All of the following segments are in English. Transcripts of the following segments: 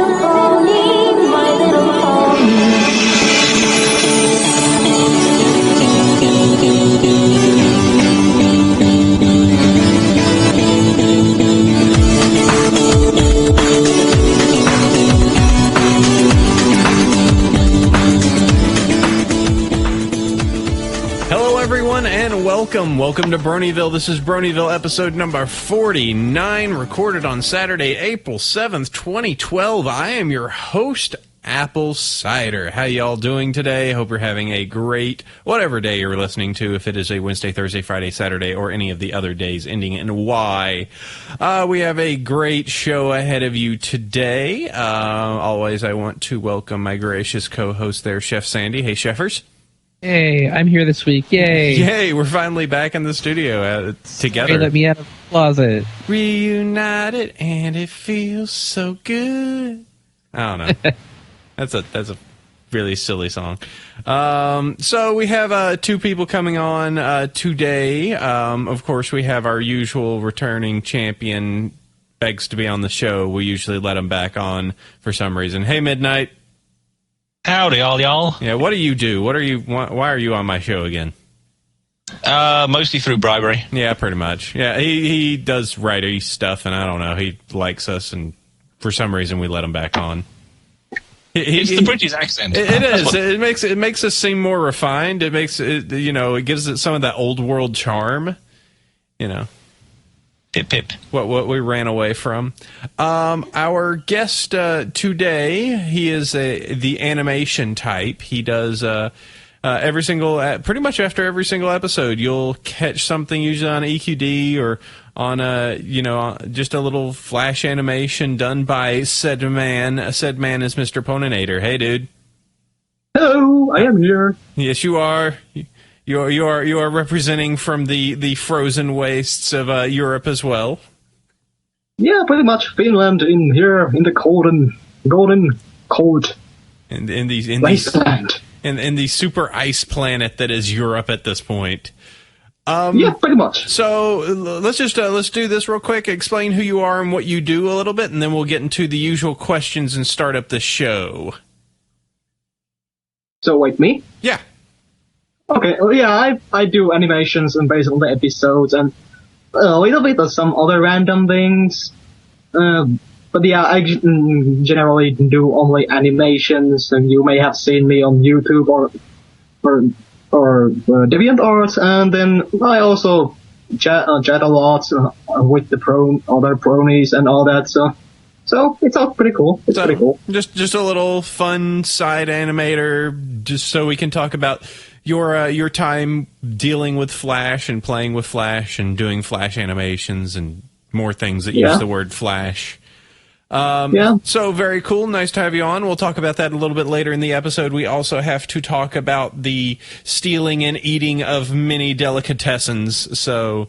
little pony, my little pony. And welcome to Bronyville. This is Bronyville episode number 49, recorded on Saturday, April 7th, 2012. I am your host, Apple Cider. How y'all doing today? Hope you're having a great, whatever day you're listening to, if it is a Wednesday, Thursday, Friday, Saturday, or any of the other days ending in Y. We have a great show ahead of you today. Always, I want to welcome my gracious co-host there, Chef Sandy. Hey, Chefers. Hey, I'm here this week. Yay. Yay, we're finally back in the studio together. Sorry, let me out of the closet. Reunited, and it feels so good. I don't know. That's a really silly song. So we have two people coming on today. Of course, we have our usual returning champion begs to be on the show. We usually let him back on for some reason. Hey, Midnight. Howdy, all y'all. Yeah, what do you do? Why are you on my show again? Mostly through bribery. Yeah, pretty much. Yeah, he does writing stuff, and I don't know. He likes us, and for some reason we let him back on. It's the British accent. It is. It makes us seem more refined. It makes it, it gives it some of that old world charm. Pip pip. What we ran away from. Our guest today, he is the animation type. He does pretty much after every single episode, you'll catch something usually on EQD or on just a little flash animation done by said man. Said man is Mr. Poninator. Hey, dude. Hello, I am here. Yes, you are. You are representing from the frozen wastes of Europe as well. Yeah, pretty much Finland in here in the golden cold. In the wasteland. In the super ice planet that is Europe at this point. Yeah, pretty much. So let's do this real quick. Explain who you are and what you do a little bit, and then we'll get into the usual questions and start up the show. So wait, me? Yeah. Okay, well, yeah, I do animations and based on the episodes and a little bit of some other random things. But yeah, I generally do only animations, and you may have seen me on YouTube or DeviantArt, and then I also chat a lot with the other bronies and all that, so it's all pretty cool. It's pretty cool. Just a little fun side animator, just so we can talk about your time dealing with Flash and playing with Flash and doing Flash animations and more things that use the word Flash. So very cool. Nice to have you on. We'll talk about that a little bit later in the episode. We also have to talk about the stealing and eating of many delicatessens. So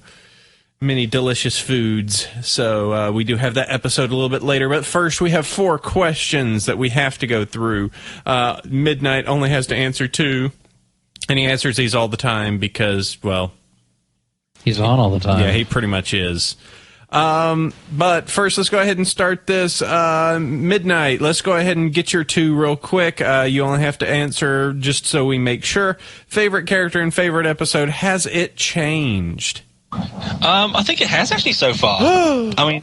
many delicious foods. So we do have that episode a little bit later. But first, we have 4 questions that we have to go through. Midnight only has to answer 2. And he answers these all the time because, well... He's on all the time. Yeah, he pretty much is. But first, let's go ahead and start this. Midnight, let's go ahead and get your 2 real quick. You only have to answer, just so we make sure. Favorite character and favorite episode, has it changed? I think it has actually so far. I mean,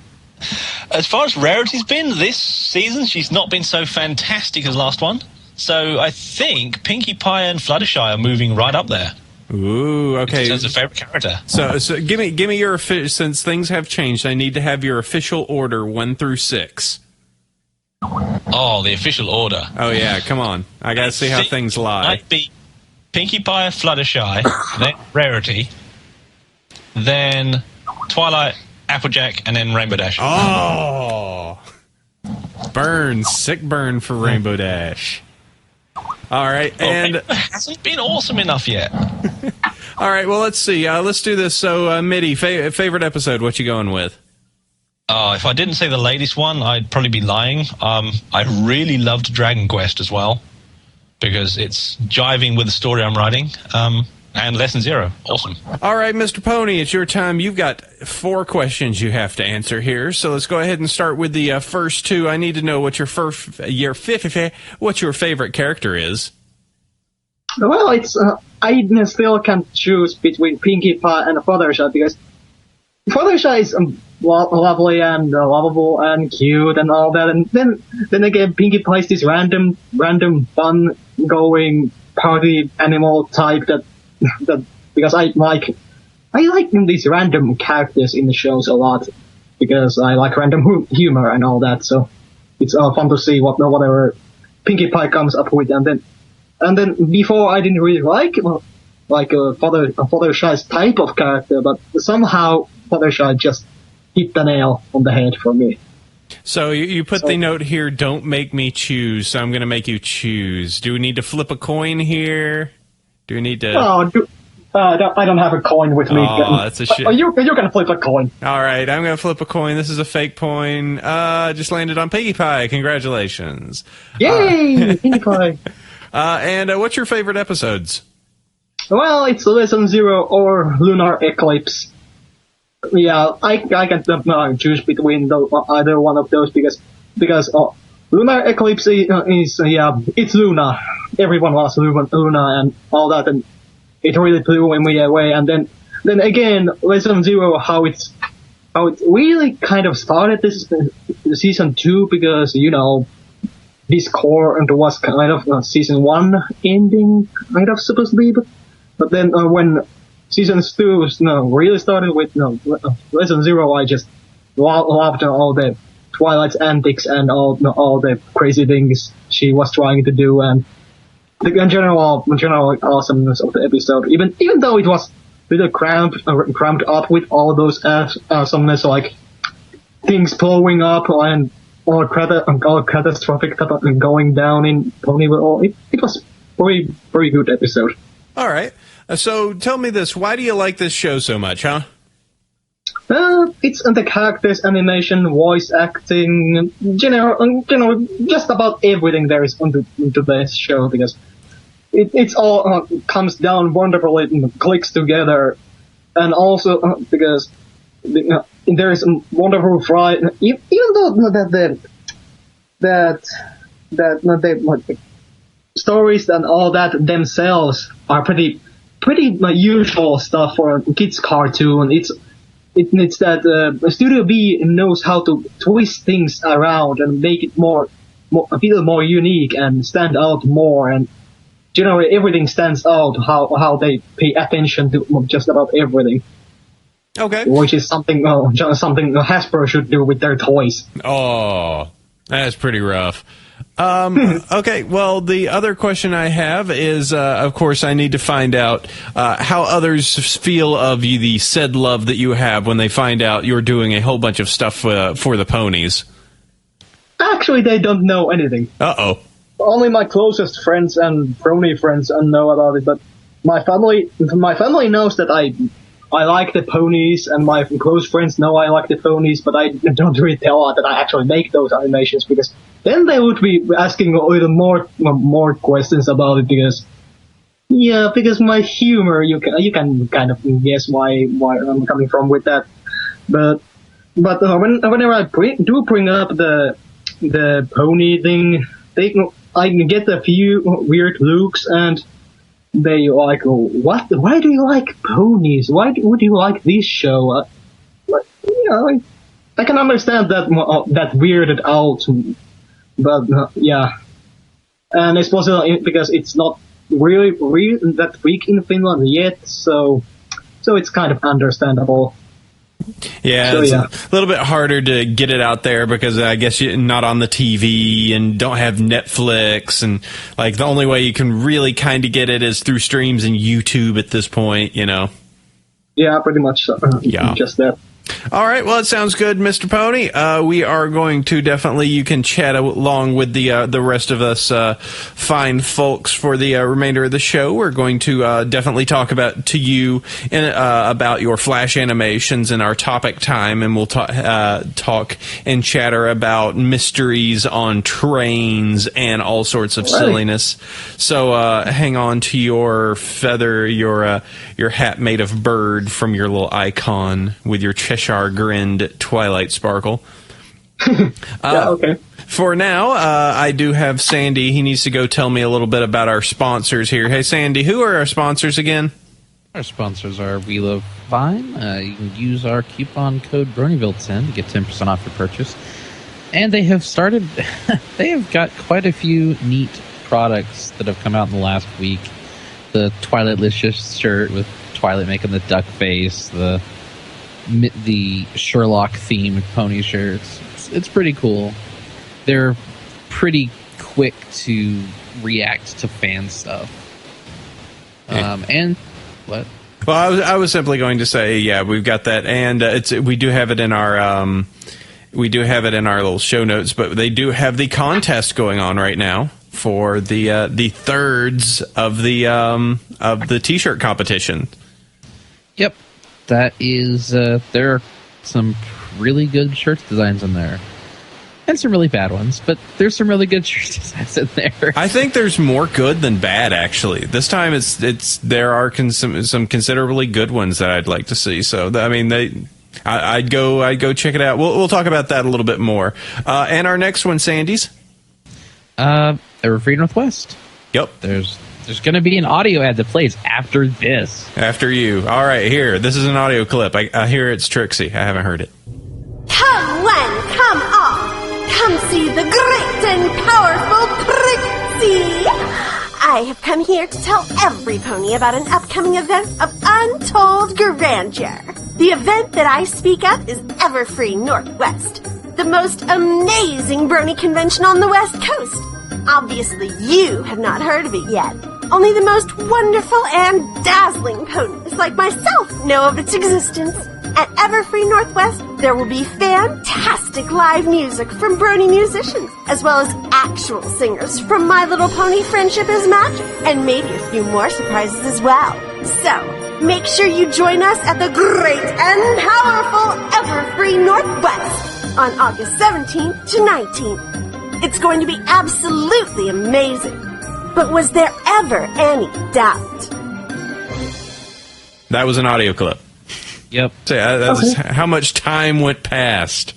as far as Rarity's been, this season, she's not been so fantastic as last one. So I think Pinkie Pie and Fluttershy are moving right up there. Ooh, okay. In terms of favorite character. So give me your since things have changed. I need to have your official order 1 through 6. Oh, the official order. Oh yeah, come on. I gotta see how things lie. Might be Pinkie Pie, Fluttershy, then Rarity, then Twilight, Applejack, and then Rainbow Dash. Oh, sick burn for Rainbow Dash. All right, and it hasn't been awesome enough yet. All right, well, let's see. Let's do this. So, Mitty, favorite episode, what you going with? If I didn't say the latest one, I'd probably be lying. I really loved Dragon Quest as well, because it's jiving with the story I'm writing. And Lesson Zero. Awesome. All right, Mr. Pony, it's your time. You've got 4 questions you have to answer here. So let's go ahead and start with the first 2. I need to know what your favorite character is. Well, it's I still can't choose between Pinkie Pie and Fluttershy because Fluttershy is lovely and lovable and cute and all that, and then again Pinkie Pie is this random fun going party animal type that because I like these random characters in the shows a lot because I like random humor and all that, so it's fun to see whatever Pinkie Pie comes up with, and then before I didn't really like Fluttershy's type of character, but somehow Fluttershy just hit the nail on the head for me. So you put the note here, don't make me choose, so I'm going to make you choose. Do we need to flip a coin here? Do we need to... Oh, I don't have a coin with me. Oh, that's a shit. You're going to flip a coin. All right, I'm going to flip a coin. This is a fake coin. Just landed on Pinkie Pie. Congratulations. Yay! Pinkie Pie. And what's your favorite episodes? Well, it's Lesson Zero or Lunar Eclipse. Yeah, I can choose between either one of those because Lunar Eclipse is it's Luna. Everyone loves Luna and all that, and it really blew me away. And then again, Lesson Zero, how it really kind of started this season 2 because this core and was kind of season 1 ending kind of supposed to be, but then when season 2 really started with Lesson Zero, I just loved all the Twilight's antics and all the crazy things she was trying to do, and the general awesomeness of the episode. Even though it was a little cramped up with all those awesomeness, like things blowing up and all catastrophic stuff going down in Bronyville, it was very, very good episode. All right. So tell me this, why do you like this show so much, huh? It's the characters, animation, voice acting, general, just about everything there is into this show because it's all comes down wonderfully and clicks together, and also because there is wonderful variety. Even though that the stories and all that themselves are pretty usual stuff for a kids cartoon. It's that Studio B knows how to twist things around and make it a bit more unique and stand out more, and generally everything stands out how they pay attention to just about everything. Okay. Which is something Hasbro should do with their toys. Oh, that's pretty rough. Okay, well, the other question I have is, of course, I need to find out how others feel of you, the said love that you have when they find out you're doing a whole bunch of stuff for the ponies. Actually, they don't know anything. Uh-oh. Only my closest friends and Brony friends know about it, but my family knows that I like the ponies, and my close friends know I like the ponies, but I don't really tell her that I actually make those animations, because then they would be asking a little more questions about it, because my humor, you can kind of guess why I'm coming from with that. But whenever I bring up the pony thing, I get a few weird looks, and they like, what? Why do you like ponies? Why would you like this show? I can understand that weirded out, but yeah, and especially because it's not really that big in Finland yet, so it's kind of understandable. Yeah, so, it's a little bit harder to get it out there because I guess you're not on the TV and don't have Netflix, and like the only way you can really kind of get it is through streams and YouTube at this point, Yeah, pretty much. Yeah. Just that. All right, well, it sounds good, Mr. Pony. We are going to definitely, you can chat along with the rest of us fine folks for the remainder of the show. We're going to definitely talk about your Flash animations in our topic time, and we'll talk and chatter about mysteries on trains and all sorts of silliness. So hang on to your feather, your hat made of bird from your little icon with your Cheshire grinned Twilight Sparkle. Okay. For now, I do have Sandy. He needs to go tell me a little bit about our sponsors here. Hey, Sandy, who are our sponsors again? Our sponsors are We Love Vine. You can use our coupon code Bronyville10 to get 10% off your purchase. And they have started, they have got quite a few neat products that have come out in the last week. The Twilightlicious shirt with Twilight making the duck face, the Sherlock themed pony shirts. It's pretty cool. They're pretty quick to react to fan stuff. And what? Well, I was simply going to say, yeah, we've got that, and we do have it in our little show notes. But they do have the contest going on right now for the thirds of the T-shirt competition. Yep. That is, there are some really good shirt designs in there. And some really bad ones, but there's some really good shirt designs in there. I think there's more good than bad, actually. This time there are some considerably good ones that I'd like to see. So, I mean, I'd go check it out. We'll talk about that a little bit more. And our next one, Sandy's? Everfree Northwest. Yep. There's going to be an audio ad that plays after this. After you. All right, here. This is an audio clip. I hear it's Trixie. I haven't heard it. Come when, come all. Come see the great and powerful Trixie. I have come here to tell every pony about an upcoming event of untold grandeur. The event that I speak of is Everfree Northwest, the most amazing brony convention on the West Coast. Obviously, you have not heard of it yet. Only the most wonderful and dazzling ponies like myself know of its existence. At Everfree Northwest, there will be fantastic live music from Brony musicians, as well as actual singers from My Little Pony Friendship is Magic, and maybe a few more surprises as well. So, make sure you join us at the great and powerful Everfree Northwest on August 17th to 19th. It's going to be absolutely amazing. But was there ever any doubt? That was an audio clip. Yep. So, that's how much time went past.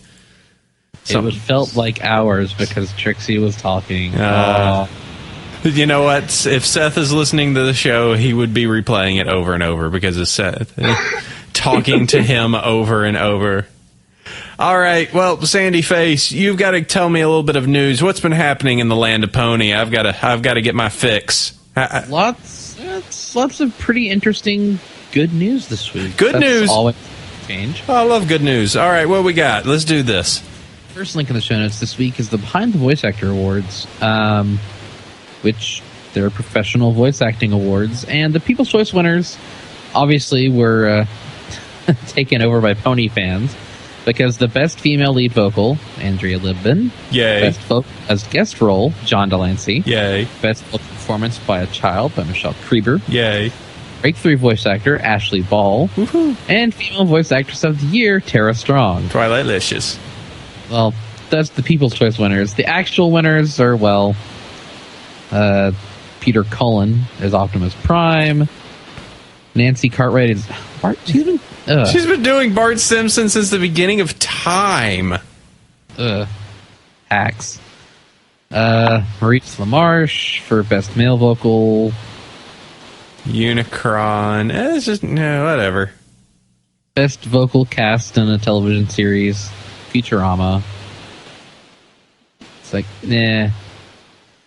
It felt like hours because Trixie was talking. You know what? If Seth is listening to the show, he would be replaying it over and over because of Seth talking to him over and over. All right, well, Sandy Face, you've got to tell me a little bit of news. What's been happening in the land of Pony? I've got to get my fix. Lots of pretty interesting good news this week. Good news. Always change. Oh, I love good news. All right, what we got? Let's do this. First link in the show notes this week is the Behind the Voice Actor Awards, which they're professional voice acting awards, and the People's Choice winners obviously were taken over by Pony fans. Because the best female lead vocal, Andrea Libben. Yay. Best vocal as guest role, John Delancey. Yay. Best vocal performance by a child, by Michelle Krieber. Yay. Breakthrough voice actor, Ashley Ball. Woohoo. And female voice actress of the year, Tara Strong. Twilightlicious. Well, that's the People's Choice winners. The actual winners are, well, Peter Cullen as Optimus Prime. Nancy Cartwright is... She's been doing Bart Simpson since the beginning of time. Hacks. Maurice LaMarche for best male vocal. Unicron. It's just whatever. Best vocal cast in a television series. Futurama. It's like, nah.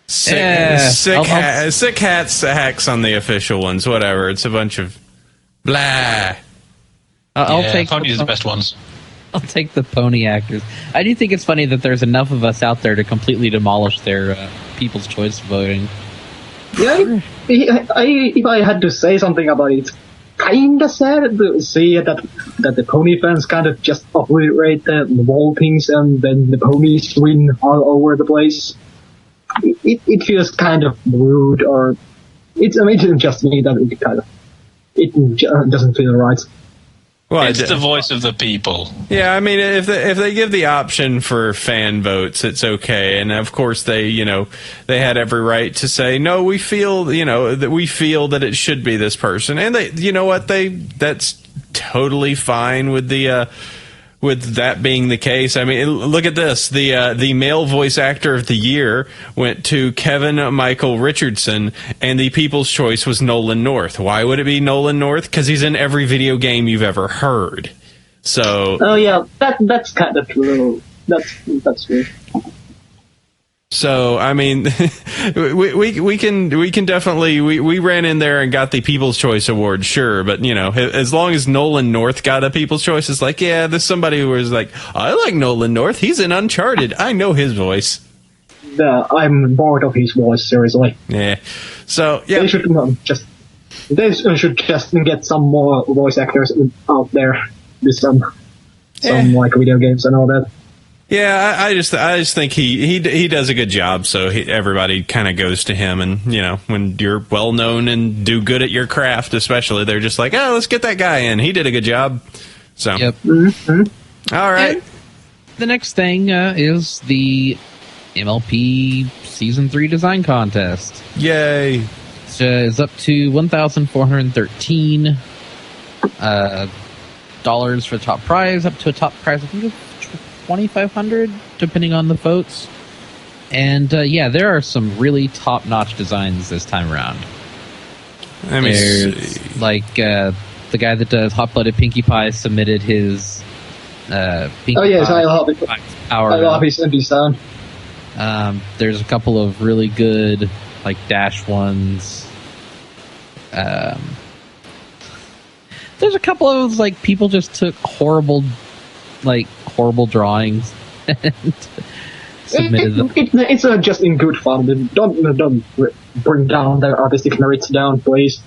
Sick hacks on the official ones. Whatever. It's a bunch of blah. I'll take Ponies are the best ones. I'll take the pony actors. I do think it's funny that there's enough of us out there to completely demolish their People's Choice voting. Yeah, if I had to say something about it, kinda sad to see that the pony fans kind of just obliterate the voltings and then the ponies win all over the place. It feels kind of rude, or it's just me that it doesn't feel right. Well, It's the voice of the people. Yeah, I mean, if they give the option for fan votes, it's okay. And of course, they had every right to say, no, we feel that it should be this person, and that's totally fine with with that being the case. I mean, look at this. The male voice actor of the year went to Kevin Michael Richardson, and the People's Choice was Nolan North. Why would it be Nolan North? Because he's in every video game you've ever heard. So. Oh yeah, that's kind of true. That's true. So I mean, we can definitely we ran in there and got the People's Choice Award, sure, but as long as Nolan North got a People's Choice, it's like, yeah, there's somebody who was like, I like Nolan North, he's in Uncharted, I know his voice. I'm bored of his voice, seriously. Yeah. So yeah, they should just get some more voice actors out there with some like video games and all that. Yeah, I just think he does a good job, so everybody kind of goes to him, and when you're well known and do good at your craft, especially, they're just like, oh, let's get that guy in. He did a good job. So, yep. Mm-hmm. All right. And the next thing is the MLP Season 3 Design Contest. Yay! It's up to $1,413 dollars for top prize, up to a top prize, I think, of $2,500, depending on the votes. And there are some really top-notch designs this time around. There's like the guy that does Hot Blooded Pinkie Pie submitted his Pinkie I love it. Power. I love his design. There's a couple of really good like Dash ones. There's a couple of like people just took horrible drawings and submitted them. It's just in good fun. Don't bring down their artistic merits down, please.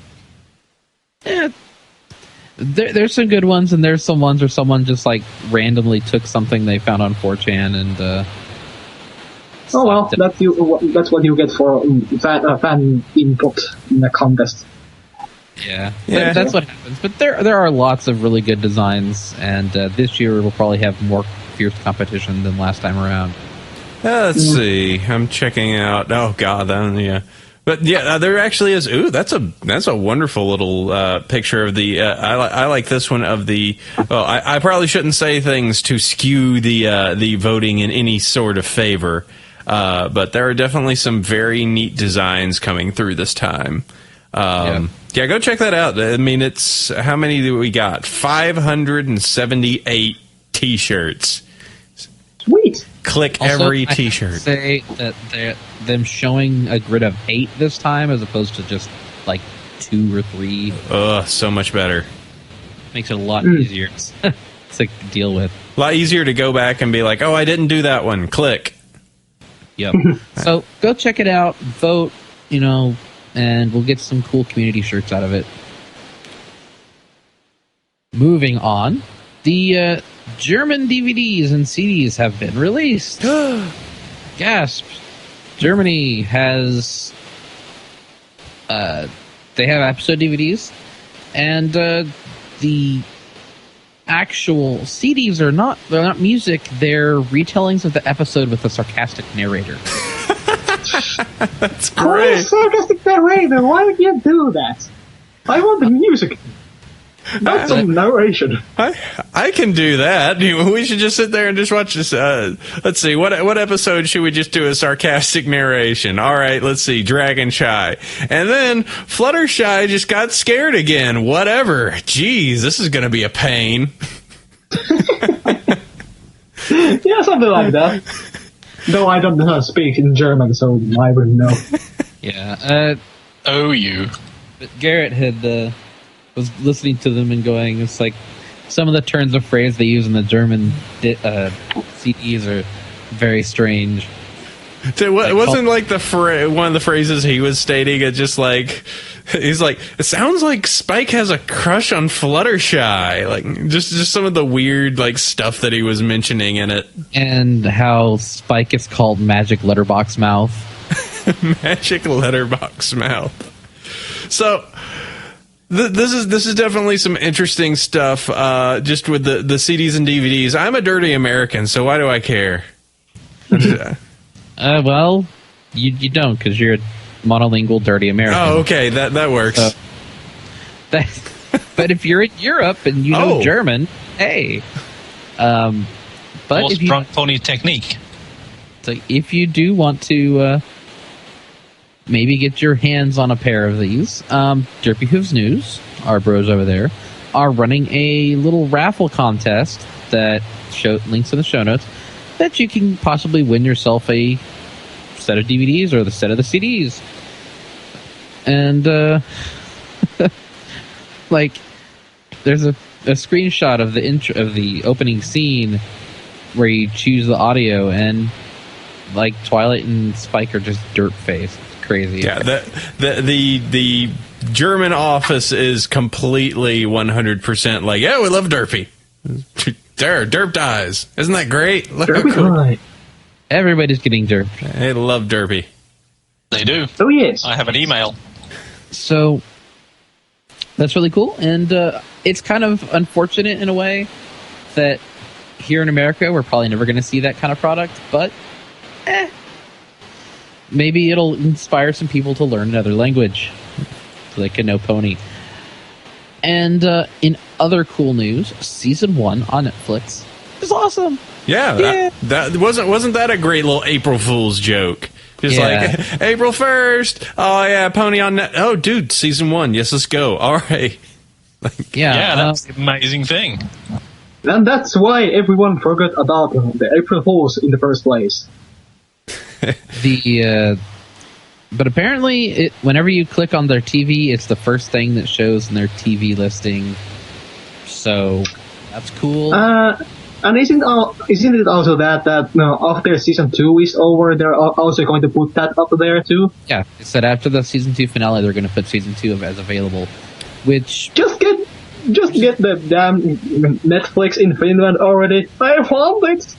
Yeah. There's some good ones, and there's some ones where someone just like randomly took something they found on 4chan and. Oh well, that's what you get for fan input in a contest. Yeah. That's what happens. But there are lots of really good designs, and this year we'll probably have more fierce competition than last time around. Let's see. I'm checking out. Oh God, yeah. But yeah, there actually is. Ooh, that's a wonderful little picture of the. I like this one of the. Well, I probably shouldn't say things to skew the voting in any sort of favor, but there are definitely some very neat designs coming through this time. Yeah, go check that out. I mean, it's how many do we got? 578 T-shirts. Sweet. Click Also, every I T-shirt. have to say that them showing a grid of 8 this time as opposed to just like 2 or 3. Ugh, so much better. Makes it a lot easier to deal with. A lot easier to go back and be like, oh, I didn't do that one. Click. Yep. So go check it out, vote, and we'll get some cool community shirts out of it. Moving on, the German DVDs and CDs have been released. Gasp! Germany has they have episode DVDs, and the actual CDs they're not music, they're retellings of the episode with a sarcastic narrator. That's Why great. is sarcastic narrator? Why would you do that? I want the music. Not some narration. I can do that. We should just sit there and just watch this. Let's see, what episode should we just do a sarcastic narration? All right, let's see, Dragon Shy. And then Fluttershy just got scared again. Whatever. Jeez, this is going to be a pain. Yeah, something like that. Though I don't speak in German, so I wouldn't know. Yeah. You. But Garrett had was listening to them and going, it's like some of the turns of phrase they use in the German CDs are very strange. So what wasn't like one of the phrases he was stating? It just like he's like, it sounds like Spike has a crush on Fluttershy. Like just some of the weird like stuff that he was mentioning in it, and how Spike is called Magic Letterbox Mouth. Magic Letterbox Mouth. So this is definitely some interesting stuff. Just with the CDs and DVDs. I'm a dirty American, so why do I care? Well, you don't, because you're a monolingual dirty American. Oh, okay, that works. But if you're in Europe and you know German, hey. But if drunk pony technique. So if you do want to maybe get your hands on a pair of these, Derpy Hooves News, our bros over there, are running a little raffle contest that links in the show notes, that you can possibly win yourself a set of DVDs or the set of the CDs. And, like, there's a screenshot of the opening scene where you choose the audio, and, like, Twilight and Spike are just dirt-faced. It's crazy. Yeah, the German office is completely 100% like, yeah, we love Derpy. There, derped eyes. Isn't that great? Look how cool. Everybody's getting derped. They love Derpy. They do. Oh, yes. I have an email. So that's really cool, and it's kind of unfortunate in a way that here in America we're probably never going to see that kind of product, but maybe it'll inspire some people to learn another language so they can know Pony. And in other cool news, season 1 on Netflix is awesome. Yeah. That wasn't that a great little April Fool's joke? Just like April 1st. Oh yeah, Pony on net. Oh dude, season 1. Yes, let's go. All right. Yeah, that's an amazing thing. And that's why everyone forgot about the April Fools in the first place. But apparently, whenever you click on their TV, it's the first thing that shows in their TV listing. So that's cool. And isn't it also that after season 2 is over, they're also going to put that up there too? Yeah, it said after the season 2 finale, they're going to put season 2 as available. Which just get the damn Netflix in Finland already. I want it.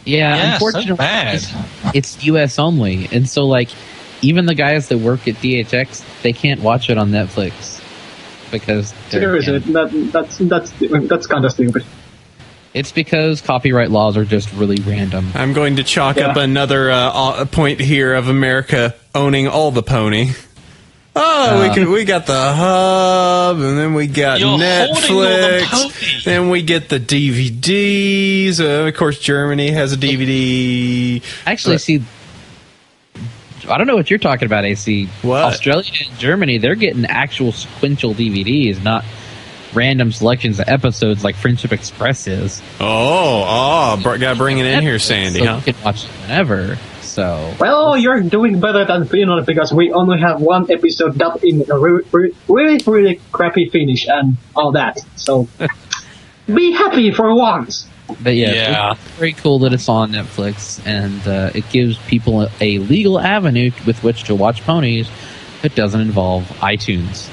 Yeah, unfortunately, so bad. It's US only, and so like even the guys that work at DHX, they can't watch it on Netflix because seriously, that's kind of stupid. It's because copyright laws are just really random. I'm going to chalk up another point here of America owning all the Pony. Oh, we got the Hub, and then we got Netflix, then we get the DVDs. Of course, Germany has a DVD. Actually, see, I don't know what you're talking about, AC. What? Australia and Germany, they're getting actual sequential DVDs, not random selections of episodes like Friendship Express is. Gotta bring it in here, Sandy. So you can watch it whenever. So well, you're doing better than Finland because we only have one episode dubbed in a really crappy Finnish and all that. So be happy for once. But it's very cool that it's on Netflix, and it gives people a legal avenue with which to watch ponies that doesn't involve iTunes.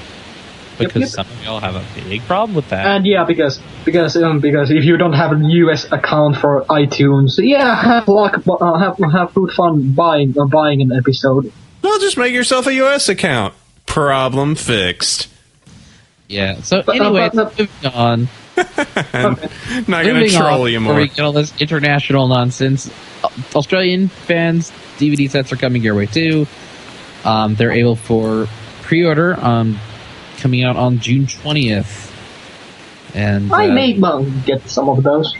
Because some of y'all have a big problem with that. And because if you don't have a US account for iTunes, have luck, have good fun buying an episode. Well, just make yourself a US account. Problem fixed. Yeah. So anyway, moving on. Not going to troll you more. We get all this international nonsense. Australian fans, DVD sets are coming your way too. They're able for pre-order coming out on June 20th. And I may get some of those.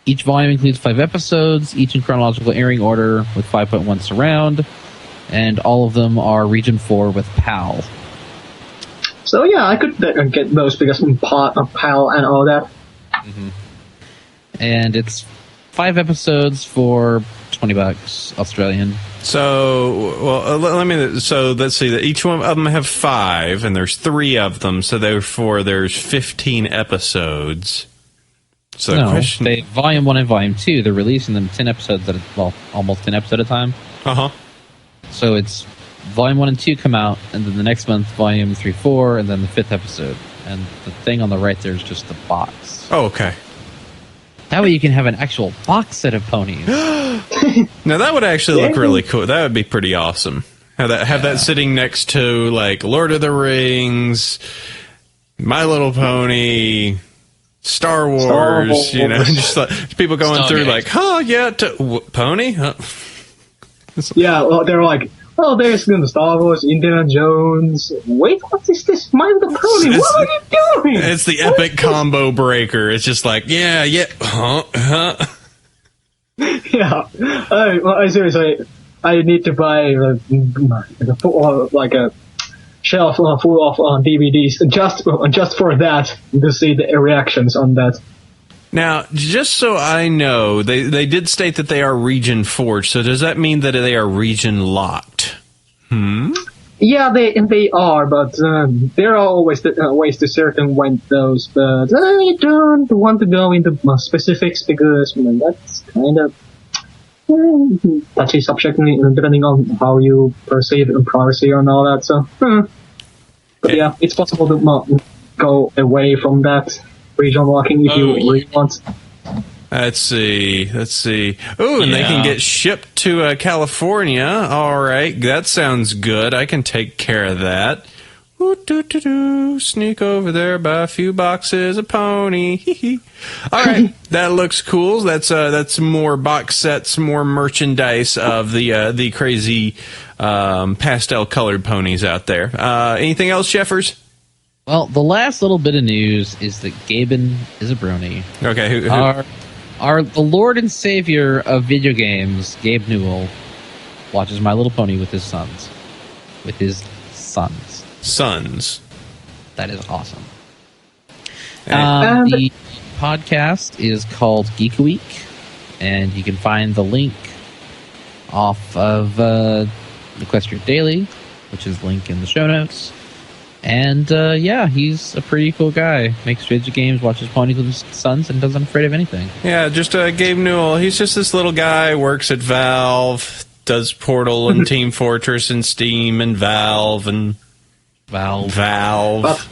Each volume includes 5 episodes, each in chronological airing order with 5.1 surround, and all of them are Region 4 with PAL. So I could get those because PAL and all that. Mm-hmm. And it's 5 episodes for $20 Australian. So, let's see. That each one of them have 5, and there's 3 of them. So therefore, there's 15 episodes. So the question, they Volume 1 and Volume 2, they're releasing them 10 episodes almost 10 episodes at a time. So it's Volume 1 and 2 come out, and then the next month, Volume 3, 4, and then the 5th episode. And the thing on the right there is just the box. Oh, okay. That way you can have an actual box set of ponies. Now that would actually look really cool. That would be pretty awesome. Have that sitting next to like Lord of the Rings, My Little Pony, Star Wars. You know, just like people going through like, oh yeah, pony. Huh? Yeah, well, they're like, oh, there's Star Wars, Indiana Jones. Wait, what is this? My Little Pony, what are you doing? It's the epic combo breaker. It's just like, yeah, huh. Yeah. I seriously, I need to buy a shelf full of DVDs just for that, to see the reactions on that. Now, just so I know, they did state that they are region forged. So does that mean that they are region locked? Yeah, they are, but there are always ways to circumvent those. But I don't want to go into specifics because that's kind of touchy subject depending on how you perceive privacy and all that. So, but yeah, it's possible to go away from that region locking if you really want. Let's see. Ooh, and they can get shipped to California. All right, that sounds good. I can take care of that. Ooh, sneak over there, buy a few boxes of pony. All right, that looks cool. That's more box sets, more merchandise of the crazy pastel colored ponies out there. Anything else, Jeffers? Well, the last little bit of news is that Gaben is a brony. Okay, who? The Lord and Savior of video games, Gabe Newell, watches My Little Pony with his sons. Sons. That is awesome. The podcast is called Geek Week, and you can find the link off of Equestria Daily, which is linked in the show notes. And he's a pretty cool guy. Makes video games, watches ponies with his sons, and doesn't afraid of anything. Yeah, just Gabe Newell. He's just this little guy, works at Valve, does Portal and Team Fortress and Steam and Valve. But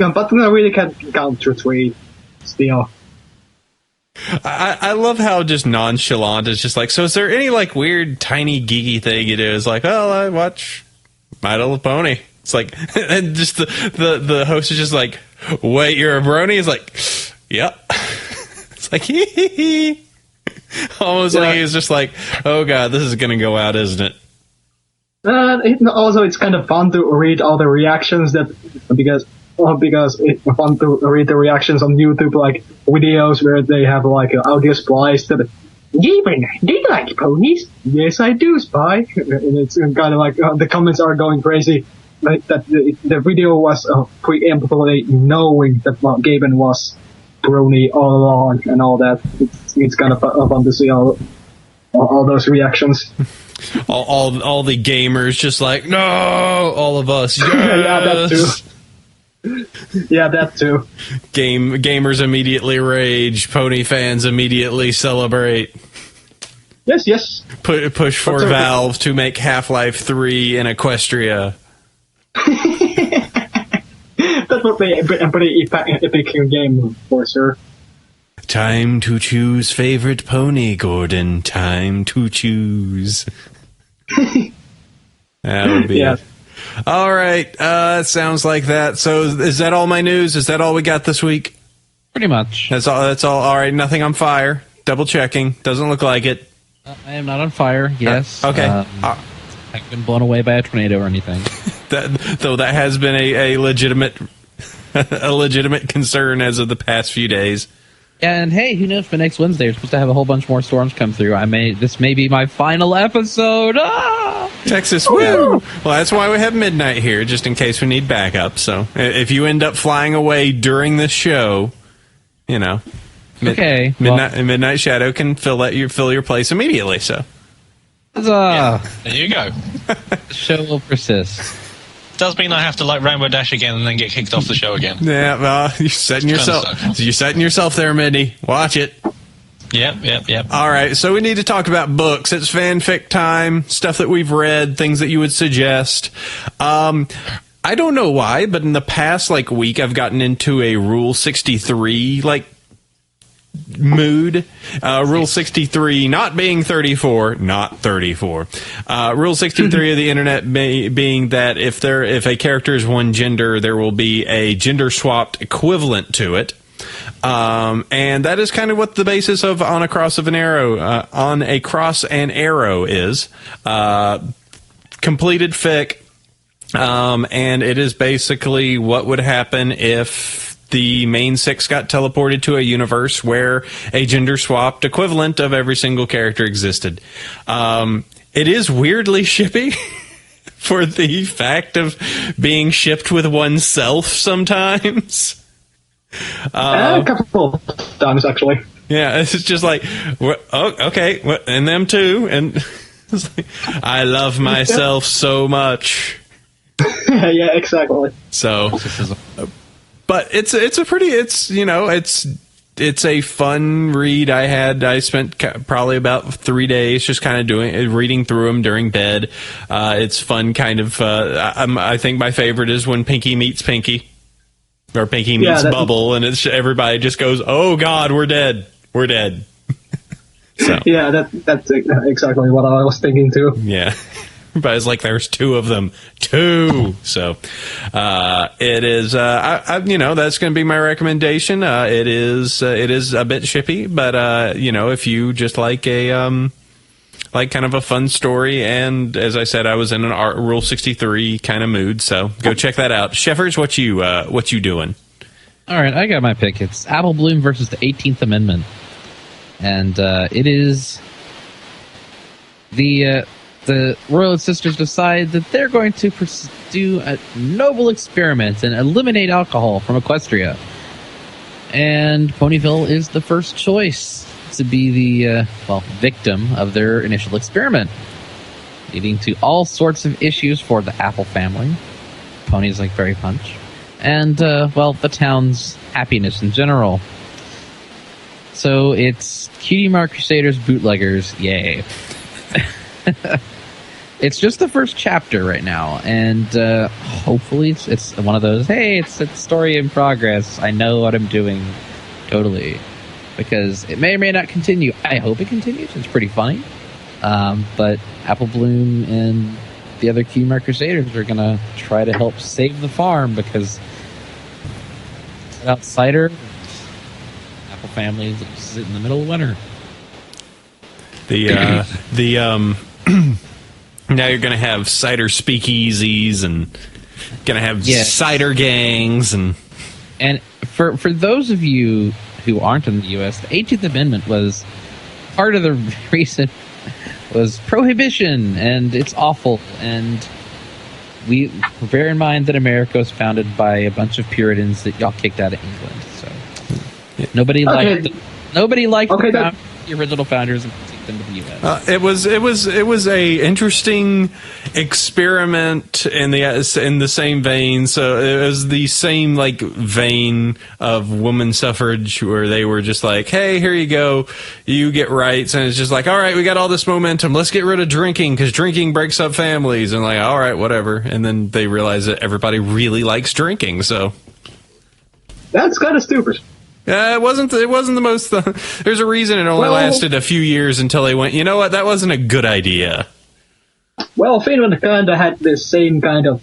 I really can't counter tweet still. I love how just nonchalant it's just like, so is there any like weird tiny geeky thing you do? It's like, well, I watch My Little Pony. It's like, and just the host is just like, wait, you're a brony? He's like, yep. It's like, hee. Almost like he's just like, oh god, this is gonna go out, isn't it? Also, it's kind of fun to read all the reactions because it's fun to read the reactions on YouTube, like videos where they have like an audio splice that, Gaben, do you like ponies? Yes, I do, Spy. And it's kind of like the comments are going crazy. Like that the video was preemptively knowing that Gaben was brony all along and all that. It's kind of fun to see all those reactions. all the gamers just like, no, all of us. Yes! Yeah, that too. Gamers immediately rage. Pony fans immediately celebrate. Yes. Push for Valve to make Half-Life 3 in Equestria. That would be a pretty epic game for sure. Time to choose favorite pony, Gordon. Time to choose. That would be it. All right. It sounds like that. So is that all my news? Is that all we got this week? Pretty much. That's all. All right. Nothing on fire. Double checking. Doesn't look like it. I am not on fire. Yes. Okay. I haven't been blown away by a tornado or anything. That has been a legitimate concern as of the past few days. Yeah, and hey, who knows? For next Wednesday, we're supposed to have a whole bunch more storms come through. This may be my final episode. Texas, woo! Well, that's why we have midnight here, just in case we need backup. So if you end up flying away during the show, you know, Midnight Shadow can fill your place immediately. So, huzzah! There you go. The show will persist. Does mean I have to like Rainbow Dash again and then get kicked off the show again. Yeah, well, you're setting yourself there, Mindy. Watch it. Yep. All right, so we need to talk about books. It's fanfic time, stuff that we've read, things that you would suggest. I don't know why, but in the past week, I've gotten into a Rule 63 mood. Rule 63 not being 34, not 34. Rule 63 of the internet being that if a character is one gender, there will be a gender swapped equivalent to it. And that is kind of what the basis of On a Cross and Arrow is. Completed fic. And it is basically what would happen if the main six got teleported to a universe where a gender-swapped equivalent of every single character existed. It is weirdly shippy for the fact of being shipped with oneself sometimes. A couple of times, actually. Yeah, it's just okay, and them too. And it's I love myself so much. Yeah, exactly. So, but it's a fun read. I spent probably about 3 days just kind of reading through them during bed. It's fun, kind of. I think my favorite is when Pinky meets Pinky, or Pinky meets Bubble, and everybody just goes, "Oh God, we're dead, we're dead." So yeah, that's exactly what I was thinking too. Yeah. Everybody's like, there's two of them. Two. So, it is, that's going to be my recommendation. It is a bit shippy, but, if you just like kind of a fun story, and as I said, I was in an Rule 63 kind of mood, so go check that out. Sheffers, what you doing? All right, I got my pick. It's Apple Bloom versus the 18th Amendment. And, it is the Royal Sisters decide that they're going to pursue a noble experiment and eliminate alcohol from Equestria. And Bronyville is the first choice to be the, victim of their initial experiment, leading to all sorts of issues for the Apple family, Pony's Berry Punch, and, the town's happiness in general. So it's Cutie Mark Crusaders Bootleggers, yay. It's just the first chapter right now, and hopefully it's one of those, hey, it's a story in progress. I know what I'm doing, totally. Because it may or may not continue. I hope it continues. It's pretty funny. But Apple Bloom and the other Cutie Mark Crusaders are going to try to help save the farm, because without Cider, Apple family is in the middle of winter. Now you're going to have cider speakeasies and going to have cider gangs. And for those of you who aren't in the U.S., the 18th Amendment was part of the reason was prohibition, and it's awful. And we bear in mind that America was founded by a bunch of Puritans that y'all kicked out of England. So nobody liked the original founders and took them to the U.S. It was a interesting experiment in the same vein. So it was the same vein of woman suffrage, where they were just like, hey, here you go, you get rights, and it's just like, all right, we got all this momentum, let's get rid of drinking because drinking breaks up families, and all right, whatever. And then they realize that everybody really likes drinking, so that's kind of stupid. It wasn't the most. There's a reason it only lasted a few years until they went, you know what, that wasn't a good idea. Well, Finland kind of had this same kind of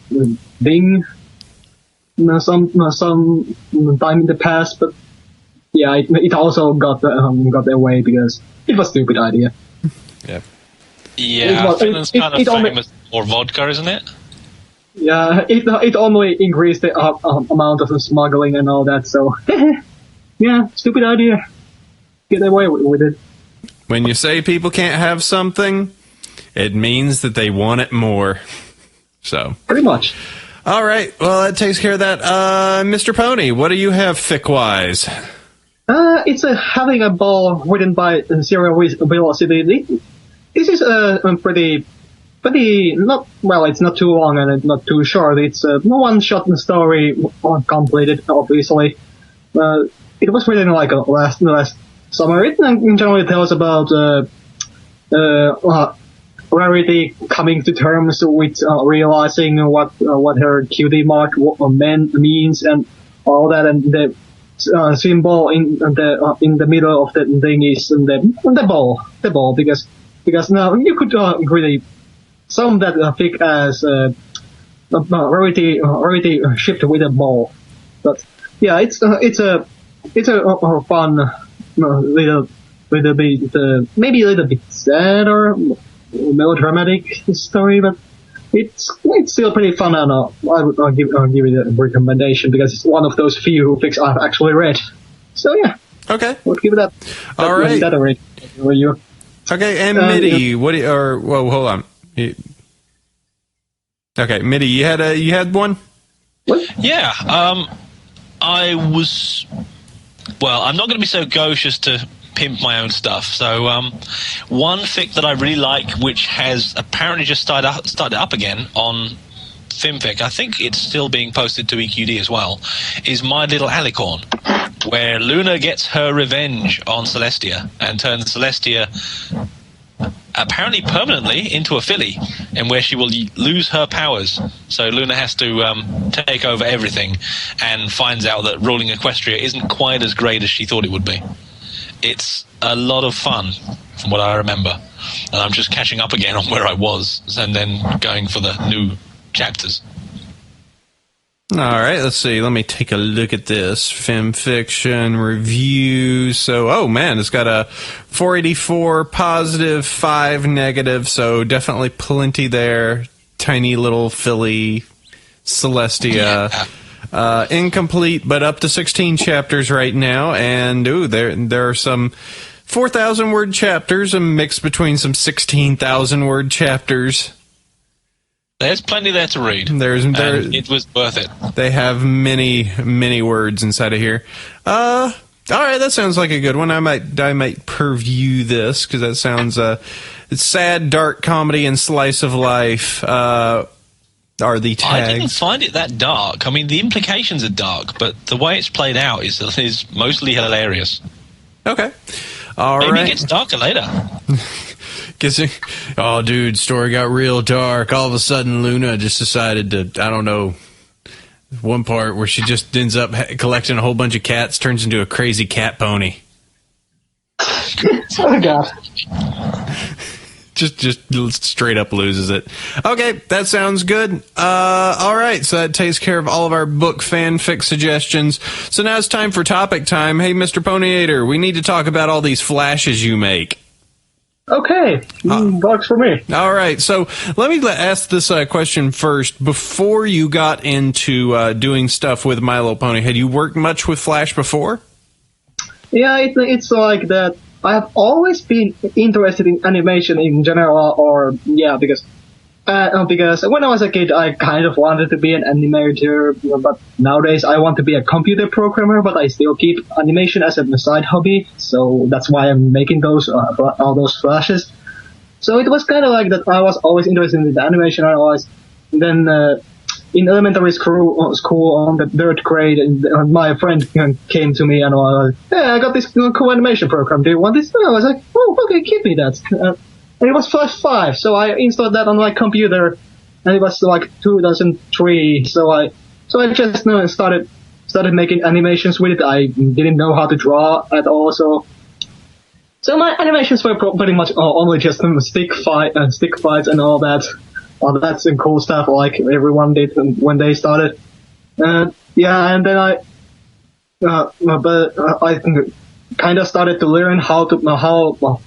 thing some time in the past, but yeah, it also got their way because it was a stupid idea. Yeah, Finland's kind of famous for vodka, isn't it? Yeah, it only increased the amount of smuggling and all that, so... Yeah, stupid idea. Get away with it. When you say people can't have something, it means that they want it more. So pretty much. All right. Well, that takes care of that. Mr. Pony, what do you have fic-wise? It's Having a Ball, written by Serial Velocity. This is a pretty pretty not well. It's not too long and it's not too short. It's a one-shot story completed, obviously. It was written like last summer. It generally tells about Rarity coming to terms with realizing what her cutie mark means and all that, and the symbol in the middle of the thing is the ball because now you could really sum that fic as Rarity shipped with a ball. But yeah, it's a fun little bit maybe a little bit sad or melodramatic story, but it's still pretty fun, and I'll give it a recommendation because it's one of those few fics I've actually read. So yeah, Okay. we'll give it that. All right. That a rate. Were you? Okay, and Mitty, hold on. Okay, Mitty, you had one? Yeah, I was. Well, I'm not going to be so gauche as to pimp my own stuff. So, one fic that I really like, which has apparently just started up again on Fimfic, I think it's still being posted to EQD as well, is My Little Alicorn, where Luna gets her revenge on Celestia and turns Celestia apparently permanently into a filly, and where she will lose her powers. So Luna has to take over everything, and finds out that ruling Equestria isn't quite as great as she thought it would be. It's a lot of fun, from what I remember, and I'm just catching up again on where I was, and then going for the new chapters. All right, let's see. Let me take a look at this. Femfiction review. So, oh man, it's got a 484 positive, 5 negative, so definitely plenty there. Tiny little filly, Celestia. Yeah. Incomplete, but up to 16 chapters right now, and there are some 4,000 word chapters, a mix between some 16,000 word chapters. There's plenty there to read. It was worth it. They have many, many words inside of here. All right, that sounds like a good one. I might preview this because that sounds it's sad, dark comedy, and slice of life. Are the tags. I didn't find it that dark. I mean, the implications are dark, but the way it's played out is mostly hilarious. Okay. All right. Maybe it gets darker later. Oh, dude, story got real dark. All of a sudden, Luna just decided to, I don't know, one part where she just ends up collecting a whole bunch of cats, turns into a crazy cat pony. Oh, God. Just straight up loses it. Okay, that sounds good. All right, so that takes care of all of our book fanfic suggestions. So now it's time for topic time. Hey, Mr. Ponyator, we need to talk about all these flashes you make. Okay, works for me. All right, so let me ask this question first. Before you got into doing stuff with My Little Pony, had you worked much with Flash before? Yeah, it's like that. I have always been interested in animation in general, because when I was a kid, I kind of wanted to be an animator, but nowadays I want to be a computer programmer, but I still keep animation as a side hobby, so that's why I'm making all those flashes. So it was kind of like that. I was always interested in the animation. Then in elementary school on the 3rd grade, and my friend came to me and was like, "Hey, I got this cool animation program. Do you want this?" And I was like, "Oh, okay, give me that." And it was Flash 5, so I installed that on my computer, and it was like 2003. So I just started making animations with it. I didn't know how to draw at all, so my animations were pretty much only just stick fights and all that. Well, that's some cool stuff like everyone did when they started. And then I kind of started to learn how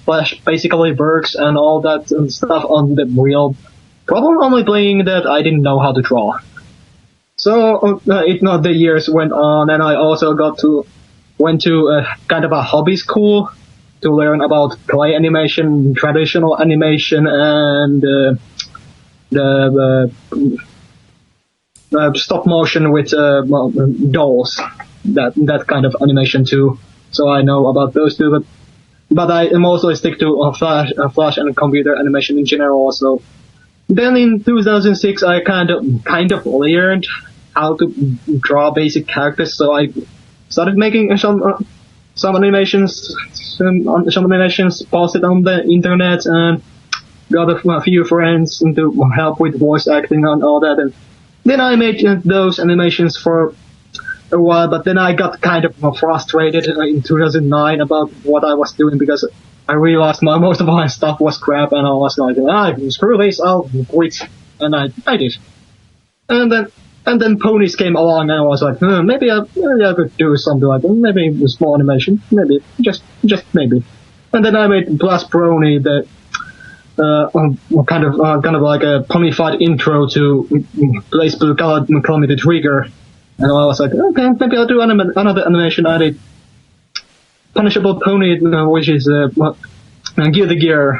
Flash basically works and all that and stuff on the real. Problem only being that I didn't know how to draw. So the years went on, and I also went to kind of a hobby school to learn about clay animation, traditional animation, and the stop motion with dolls, that kind of animation too. So I know about those two, but I mostly stick to Flash and computer animation in general. So then in 2006, I kind of learned how to draw basic characters, so I started making some animations, posted on the internet, and got a few friends to help with voice acting and all that. And then I made those animations for a while, but then I got kind of frustrated in 2009 about what I was doing, because I realized most of my stuff was crap, and I was like, screw this, I'll quit. And I did. And then ponies came along, and I was like, maybe I could do something like that. Maybe a small animation. Maybe. Just maybe. And then I made Plus Brony, the kind of like a ponified intro to Blaze Blue Calamity Trigger. And I was like, okay, maybe I'll do another animation. I did Punishable Pony, which is Gear the Gear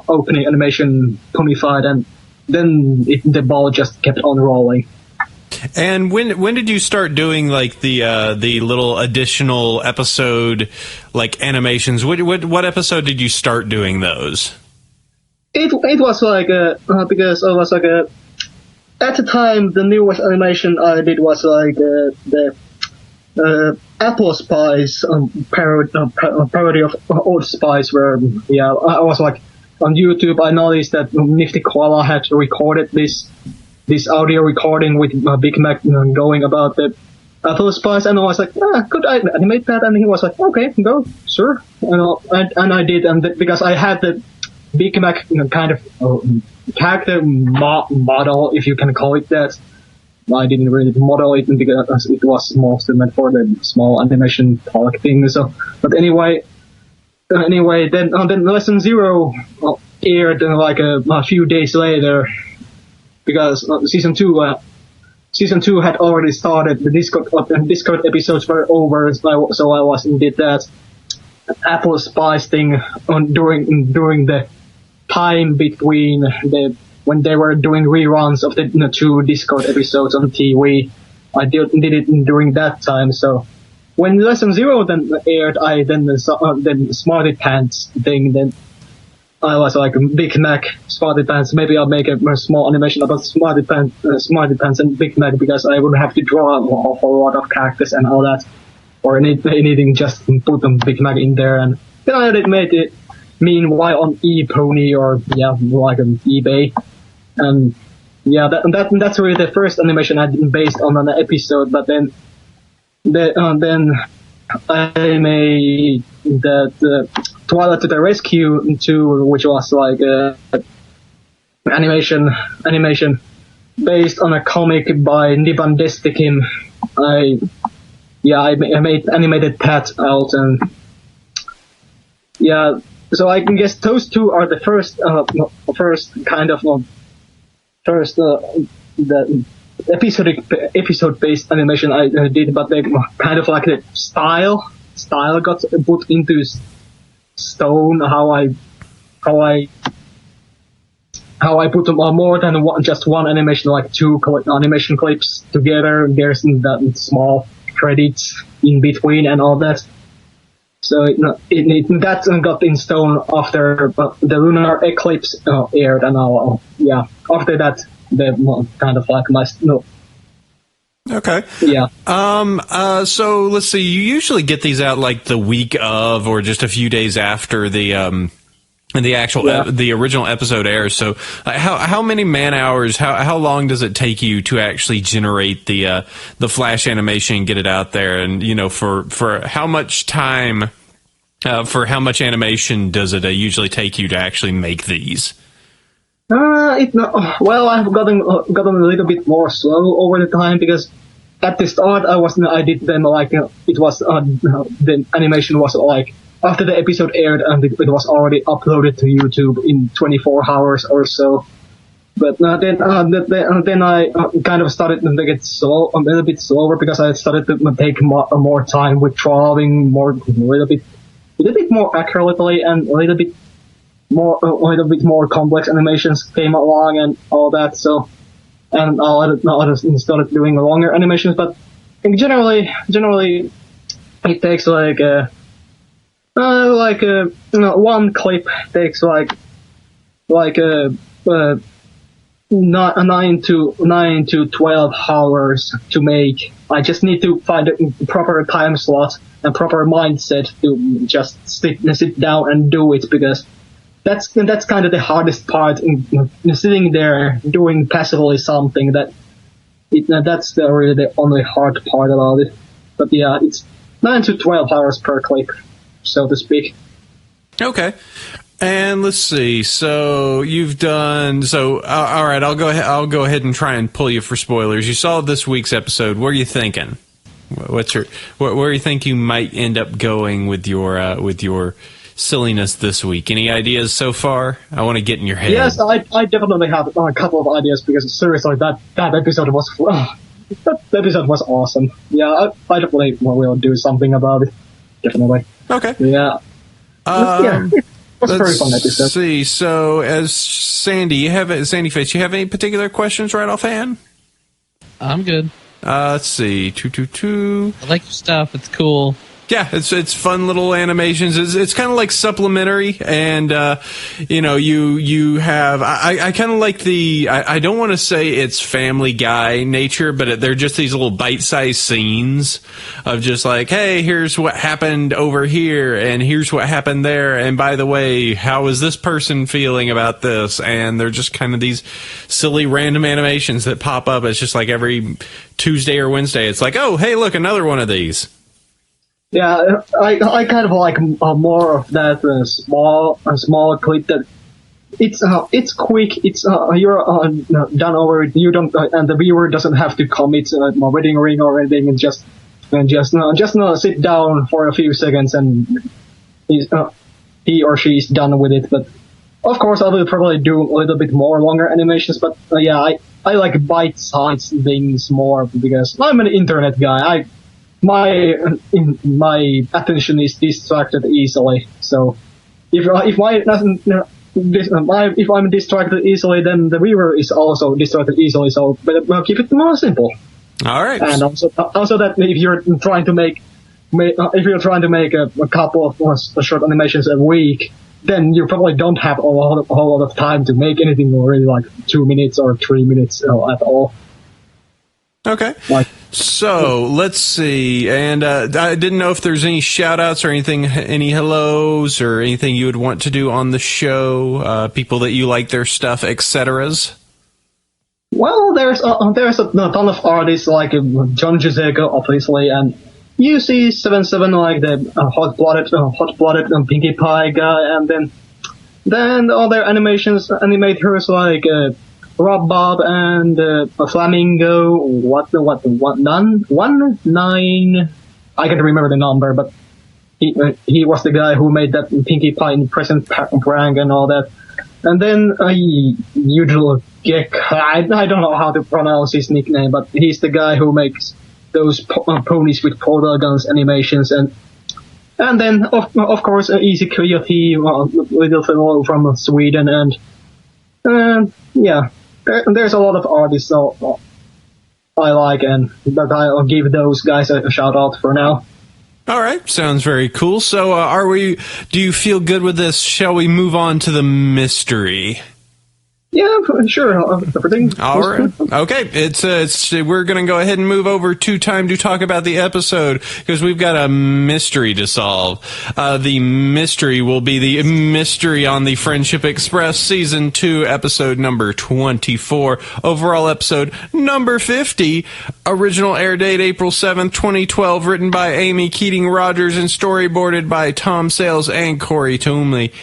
opening animation ponified, and then the ball just kept on rolling. And when did you start doing like the little additional episode like animations? What episode did you start doing those? It was like because I was like at the time the newest animation I did was like the Apple Spice parody of Old Spice, where I was like on YouTube. I noticed that Nifty Koala had recorded this audio recording with Big Mac going about the Apple Spice, and I was like, could I animate that? And he was like, okay, go, sure. And I did, and because I had the Big Mac kind of character model, if you can call it that. I didn't really model it because it was mostly meant for the small animation talk thing. So, but anyway, then Lesson Zero aired like a few days later, because season two had already started. The Discord episodes were over, so I did that Apple Spice thing during the time between when they were doing reruns of the two Discord episodes on TV. I did it during that time. So when Lesson Zero then aired, I then Smarty Pants thing. Then I was like, Big Mac, Smarty Pants. Maybe I'll make a small animation about Smarty Pants and Big Mac, because I would have to draw a whole lot of characters and all that, or anything, just put them Big Mac in there. And then I made it. Meanwhile, on ePony or like on eBay, and that's really the first animation I did based on an episode. But then I made that Twilight to the Rescue 2, which was like animation based on a comic by Niban Destikim. I made animated that out, and so I can guess those two are the first the episode-based animation I did, but they kind of like the style got put into stone. How I put them on more than just one animation, like two animation clips together. There's that small credits in between and all that. So that got in stone after the lunar eclipse aired, and after that, the kind of like Okay. Yeah. So let's see. You usually get these out like the week of, or just a few days after the actual the original episode airs. So how many man hours? How long does it take you to actually generate the Flash animation and get it out there? And for how much time, for how much animation does it usually take you to actually make these? I've gotten a little bit more slow over the time, because at the start I did them like it was the animation was like after the episode aired, and it was already uploaded to YouTube in 24 hours or so. But then I kind of started to get a little bit slower, because I started to take more time with drawing, a little bit more accurately, and a little bit more complex animations came along and all that. So, and I started doing longer animations, but generally it takes like one clip takes like nine to 12 hours to make. I just need to find a proper time slot and proper mindset to just sit down and do it, because that's kind of the hardest part, sitting there doing passively something that's really the only hard part about it. But yeah, it's 9 to 12 hours per clip, so to speak. Okay. And let's see. So you've done. So all right. I'll go ahead and try and pull you for spoilers. You saw this week's episode. What are you thinking? Where do you think you might end up going with your silliness this week? Any ideas so far? I want to get in your head. Yes, I definitely have a couple of ideas, because seriously, that episode was that episode was awesome. Yeah, I definitely will do something about it. Definitely. Okay. Yeah. Yeah. That's a very fun episode. Let's see. So, as Sandy Face, you have any particular questions right offhand? I'm good. Let's see. 222. I like your stuff. It's cool. Yeah, it's fun little animations. It's kind of like supplementary, and you have. I kind of like the. I don't want to say it's Family Guy nature, but they're just these little bite-sized scenes of just like, hey, here's what happened over here, and here's what happened there, and by the way, how is this person feeling about this? And they're just kind of these silly random animations that pop up. It's just like every Tuesday or Wednesday. It's like, oh, hey, look, another one of these. Yeah, I kind of like more of that small clip that it's quick. It's you're done over it. You don't, and the viewer doesn't have to commit a wedding ring or anything, and just sit down for a few seconds, and he or she is done with it. But of course, I will probably do a little bit more longer animations. But yeah, I like bite-sized things more, because I'm an internet guy. My attention is distracted easily. So if I'm distracted easily, then the viewer is also distracted easily. So better keep it more simple. All right. And also that if you're trying to make a couple of short animations a week, then you probably don't have a whole lot of time to make anything really like 2 minutes or 3 minutes at all. Okay. So let's see. And I didn't know if there's any shout outs or anything, any hellos or anything you would want to do on the show, people that you like their stuff, etc. Well, there's a ton of artists like John Giuseco, obviously, and UC77, like the hot-blooded Pinkie Pie guy, and then other animators like Rob Bob and Flamingo. Nine. I can't remember the number, but he was the guy who made that Pinkie Pie in present prank and all that. And then usual Gek. I don't know how to pronounce his nickname, but he's the guy who makes those ponies with portal guns animations, and then of course Easy Coyote, little fellow from Sweden, and yeah. There's a lot of artists I like, but I'll give those guys a shout out for now. All right, sounds very cool. So, do you feel good with this? Shall we move on to the mystery? Yeah, sure. Everything. All right. Okay. It's we're going to go ahead and move over to time to talk about the episode, because we've got a mystery to solve. The mystery will be the mystery on the Friendship Express Season 2, episode number 24. Overall episode number 50. Original air date April 7th, 2012. Written by Amy Keating Rogers and storyboarded by Tom Sales and Corey Toomley.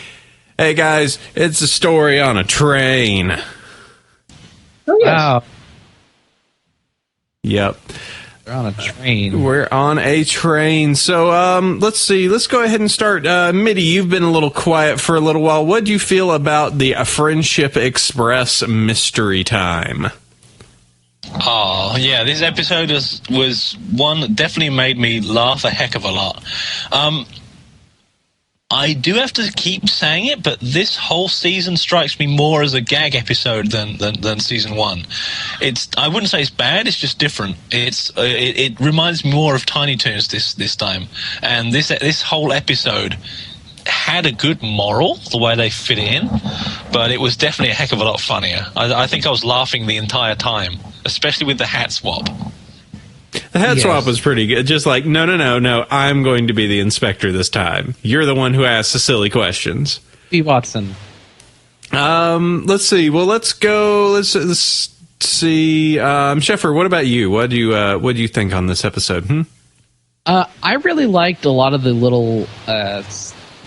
Hey guys, it's a story on a train. Oh, yes. Wow. Yep. We're on a train. We're on a train. So, let's see. Let's go ahead and start. Mitty, you've been a little quiet for a little while. What do you feel about the Friendship Express mystery time? Oh, yeah, this episode was one that definitely made me laugh a heck of a lot. I do have to keep saying it, but this whole season strikes me more as a gag episode than season 1. I wouldn't say it's bad, it's just different. It reminds me more of Tiny Toons this time. And this whole episode had a good moral, the way they fit it in, but it was definitely a heck of a lot funnier. I think I was laughing the entire time, especially with the hat swap. The hat swap was pretty good. Just like, no, I'm going to be the inspector this time. You're the one who asks the silly questions. B. Watson. Let's see. Well, let's go. Let's see. Sheffer, what about you? What do you think on this episode? I really liked a lot of the little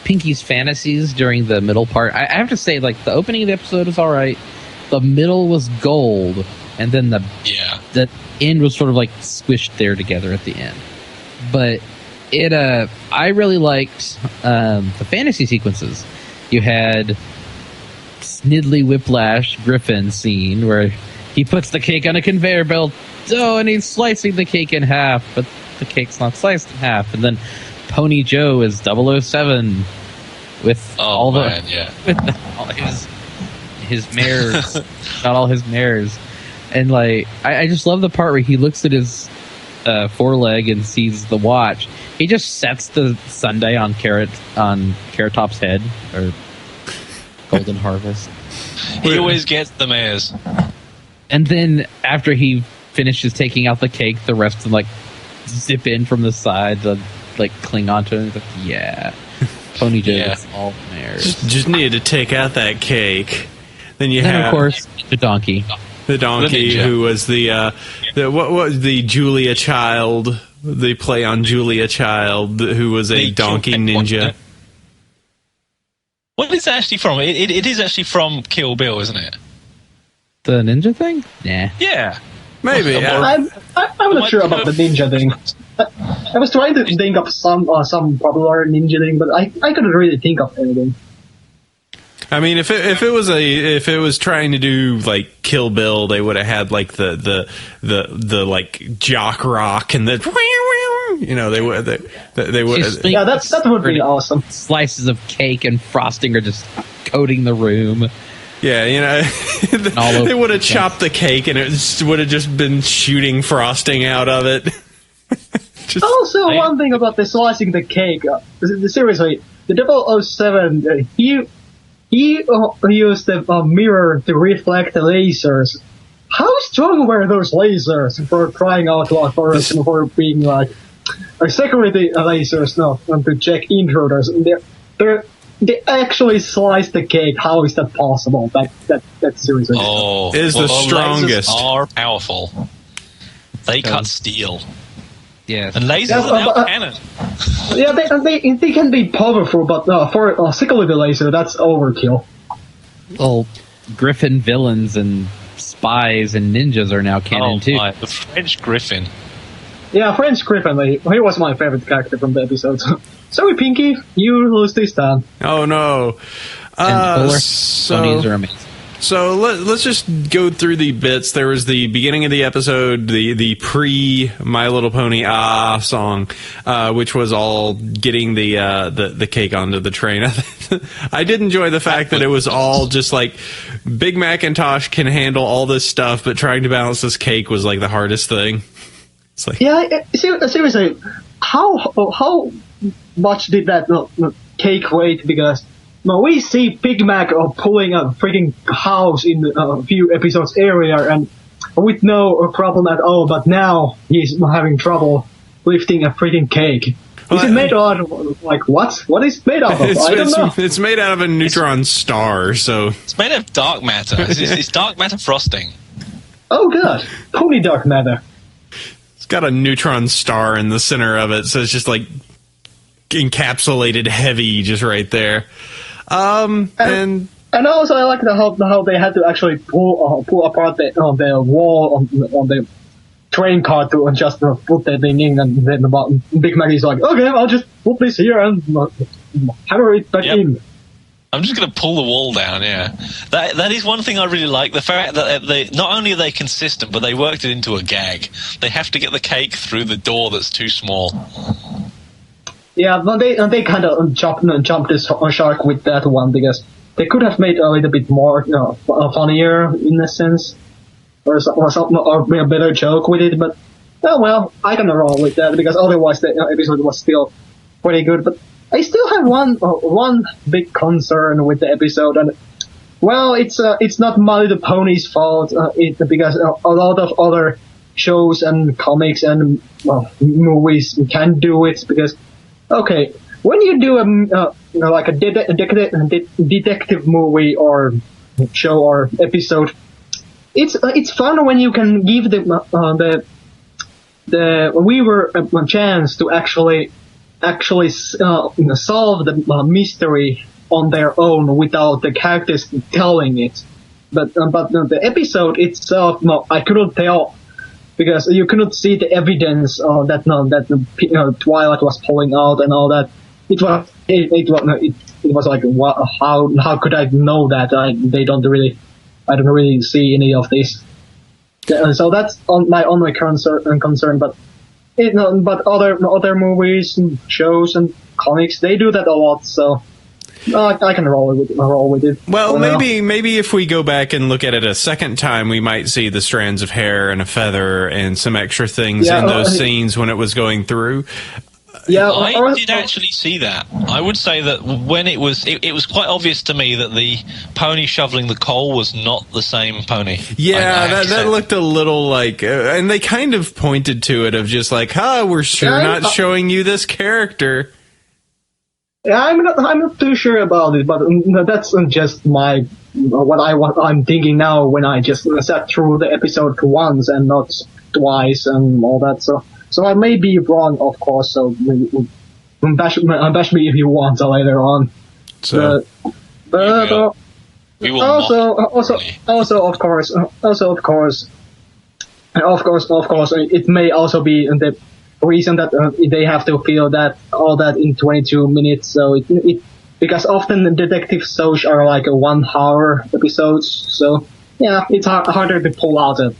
Pinky's fantasies during the middle part. I have to say, like, the opening of the episode was all right. The middle was gold, and then the end was sort of like squished there together at the end. But I really liked the fantasy sequences. You had Snidley Whiplash Griffin scene where he puts the cake on a conveyor belt, and he's slicing the cake in half, but the cake's not sliced in half. And then Pony Joe is 007 with all his mares, not all his mares. And like, I just love the part where he looks at his foreleg and sees the watch. He just sets the sundae on Carrot Top's head, or Golden Harvest. He always gets the mares. And then after he finishes taking out the cake, the rest of them like zip in from the side to like cling onto it. Like, yeah, Pony Joe gets all the mares. Just needed to take out that cake. Then of course, the donkey. The donkey, who was the Julia Child, the play on Julia Child, who was a donkey ninja. What is that actually from? It is actually from Kill Bill, isn't it? The ninja thing? Nah. Yeah. Maybe. I'm not sure about the ninja thing. I was trying to think of some popular ninja thing, but I couldn't really think of anything. I mean, if it was trying to do like Kill Bill, they would have had like the like jock rock and the they would. Yeah, that would be awesome. Slices of cake and frosting are just coating the room. Yeah, they would have chopped the cake and it would have just been shooting frosting out of it. One thing about the slicing the cake, seriously, the 007, he used the mirror to reflect the lasers. How strong were those lasers for crying out loud for being like security lasers? No, to check intruders. They actually sliced the cake. How is that possible? That's seriously. Is the strongest. Lasers are powerful. They cut steel. Yeah, and lasers are now cannon. Yeah, they can be powerful, but for a security laser, that's overkill. Well, Griffin villains and spies and ninjas are now canon too. The French Griffin. Yeah, French Griffin. He was my favorite character from the episode. Sorry, Pinky, you lose this time. Oh no! Ponies are amazing. So let's just go through the bits. There was the beginning of the episode, the pre My Little Pony song, which was all getting the cake onto the train. I did enjoy the fact that it was all just like Big Macintosh can handle all this stuff, but trying to balance this cake was like the hardest thing. It's like, yeah, seriously, how much did that cake weight? Because we see Big Mac pulling a freaking house in a few episodes earlier, and with no problem at all. But now he's having trouble lifting a freaking cake. Is it made out of, like, what? What is it made out of? I don't know. It's made out of a neutron star, so... It's made of dark matter. It's dark matter frosting. Oh, God. Pony dark matter. It's got a neutron star in the center of it, so it's just, like, encapsulated heavy just right there. And also I like how they had to actually pull apart the wall on the train car to just put the thing in, and then Big Mac is like, okay, I'll just put this here and hammer it back in. I'm just going to pull the wall down. Yeah, that is one thing I really like. The fact that they not only are they consistent, but they worked it into a gag. They have to get the cake through the door that's too small. Yeah, but they kind of jumped this shark with that one, because they could have made a little bit more funnier in a sense, or a better joke with it. But well, I can roll with that, because otherwise the episode was still pretty good. But I still have one big concern with the episode, and well, it's not My Little Pony's fault. Because a lot of other shows and comics and movies can do it. Because okay, when you do like a detective movie or show or episode, it's fun when you can give the viewer a chance to actually solve the mystery on their own without the characters telling it. But the episode itself, no, I couldn't tell because you couldn't see the evidence that Twilight was pulling out and all that. It was like, how could I know that? I don't really see any of this. So that's my only concern. But other movies, and shows, and comics, they do that a lot. So I can roll with it. Well, maybe if we go back and look at it a second time, we might see the strands of hair and a feather and some extra things in those scenes when it was going through. Yeah, I did actually see that. I would say that when it was quite obvious to me that the pony shoveling the coal was not the same pony. Yeah, that looked a little like, and they kind of pointed to it of just like, we're sure not showing you this character. Yeah, I'm not too sure about it, but that's just what I'm thinking now when I just sat through the episode once and not twice and all that. So I may be wrong, of course. So bash me if you want later on. So, we will also of course, it may also be the reason that they have to feel that all that in 22 minutes. So it because often the detective shows are like a 1 hour episodes. So yeah, it's harder to pull out a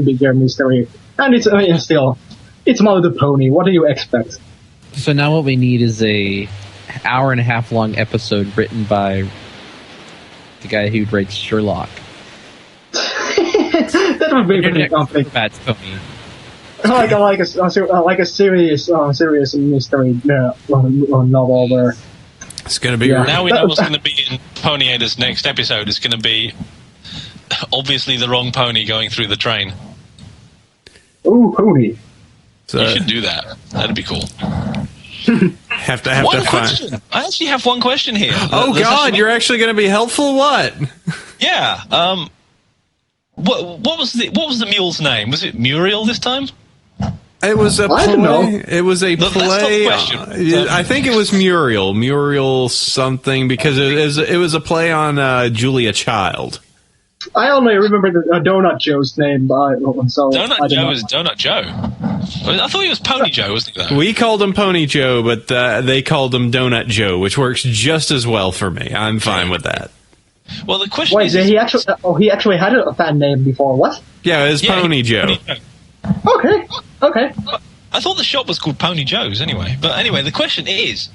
bigger mystery, and it's still. It's My Little Pony. What do you expect? So now what we need is a hour-and-a-half long episode written by the guy who writes Sherlock. That would be pretty something. Bad Tony. Like a serious mystery novel where it's going to be. Yeah. Now we know what's going to be in Ponyada's next episode. It's going to be obviously the wrong pony going through the train. Ooh, pony. So, you should do that. That'd be cool. have to question. find. I actually have one question here. Oh God, you're actually going to be helpful. What? Yeah. What was the mule's name? Was it Muriel this time? It was a I don't know. play. It was a That's not the play. question. I think it was Muriel something because it was a play on Julia Child. I only remember the Donut Joe's name, so Donut Joe is Donut Joe. I thought he was Pony Joe, wasn't he? Though? We called him Pony Joe, but they called him Donut Joe, which works just as well for me. I'm fine with that. Well, the question wait, is... he actually had a fan name before, what? Yeah, it was Pony Joe. Okay. I thought the shop was called Pony Joe's anyway. But anyway, the question is,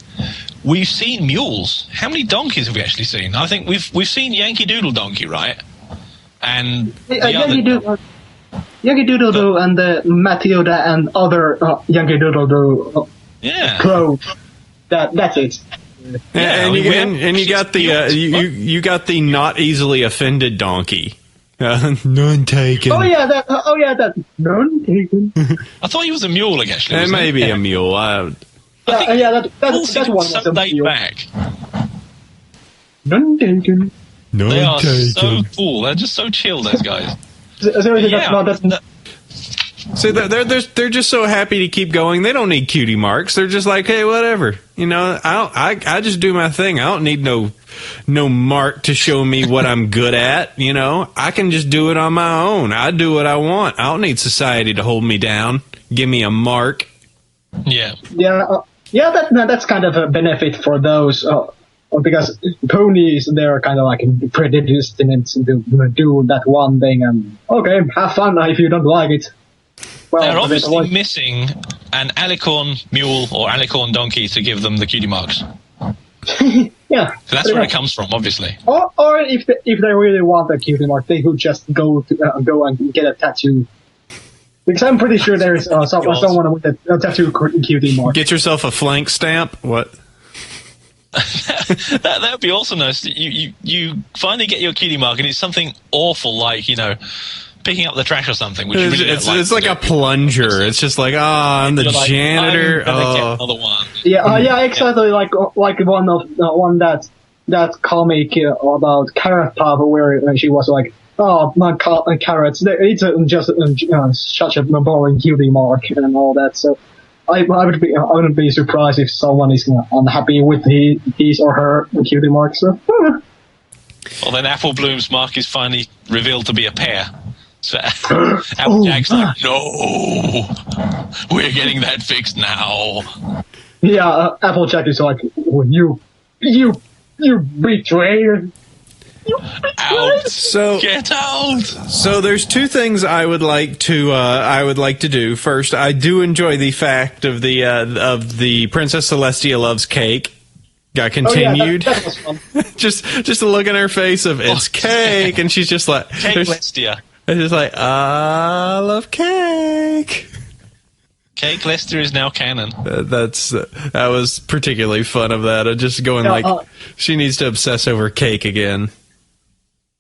we've seen mules. How many donkeys have we actually seen? I think we've seen Yankee Doodle Donkey, right? And Yankee Doodle Doo and the Matilda and other Yankee Doodle Doo clothes. That's it. And you got the you got the not easily offended donkey. None taken. Oh yeah, that none taken. I thought he was a mule actually. It may be a mule. That one was so a laid mule. back. None taken. None They are taken. so cool. They're just so chill, those guys. See, they're just so happy to keep going. They don't need cutie marks. They're just like, hey, whatever. You know, I just do my thing. I don't need no mark to show me what I'm good at. You know, I can just do it on my own. I do what I want. I don't need society to hold me down. Give me a mark. Yeah. That's kind of a benefit for those. Because ponies, they're kind of like predestined to do that one thing, and okay, have fun if you don't like it. Well, they're obviously missing an alicorn mule or alicorn donkey to give them the cutie marks. Yeah. So that's where it comes from, obviously. Or if they really want a cutie mark, they could just go and get a tattoo. Because I'm pretty sure there is someone with a tattoo cutie mark. Get yourself a flank stamp. What? that would be also nice. You finally get your cutie mark, and it's something awful like, picking up the trash or something. Which it's like a plunger. It's just like, I'm the janitor. I'm gonna get another one. Yeah, exactly. Like one that comic about Carrot Top, where she was like, "Oh, my carrots! It's just such a boring cutie mark and all that." So I wouldn't be surprised if someone is unhappy with his or her cutie mark. So. Well, then Apple Bloom's mark is finally revealed to be a pear. So Applejack's like, no, we're getting that fixed now. Yeah, Applejack is like, you betrayer. Out! So get out! So there's two things I would like to do. First, I do enjoy the fact of the Princess Celestia loves cake. Got continued. Oh, yeah, that was fun. just a look in her face of it's cake, and she's just like Cake Celestia. It's just like, I love cake. Cake Lester is now canon. That was particularly fun of that. Just going she needs to obsess over cake again.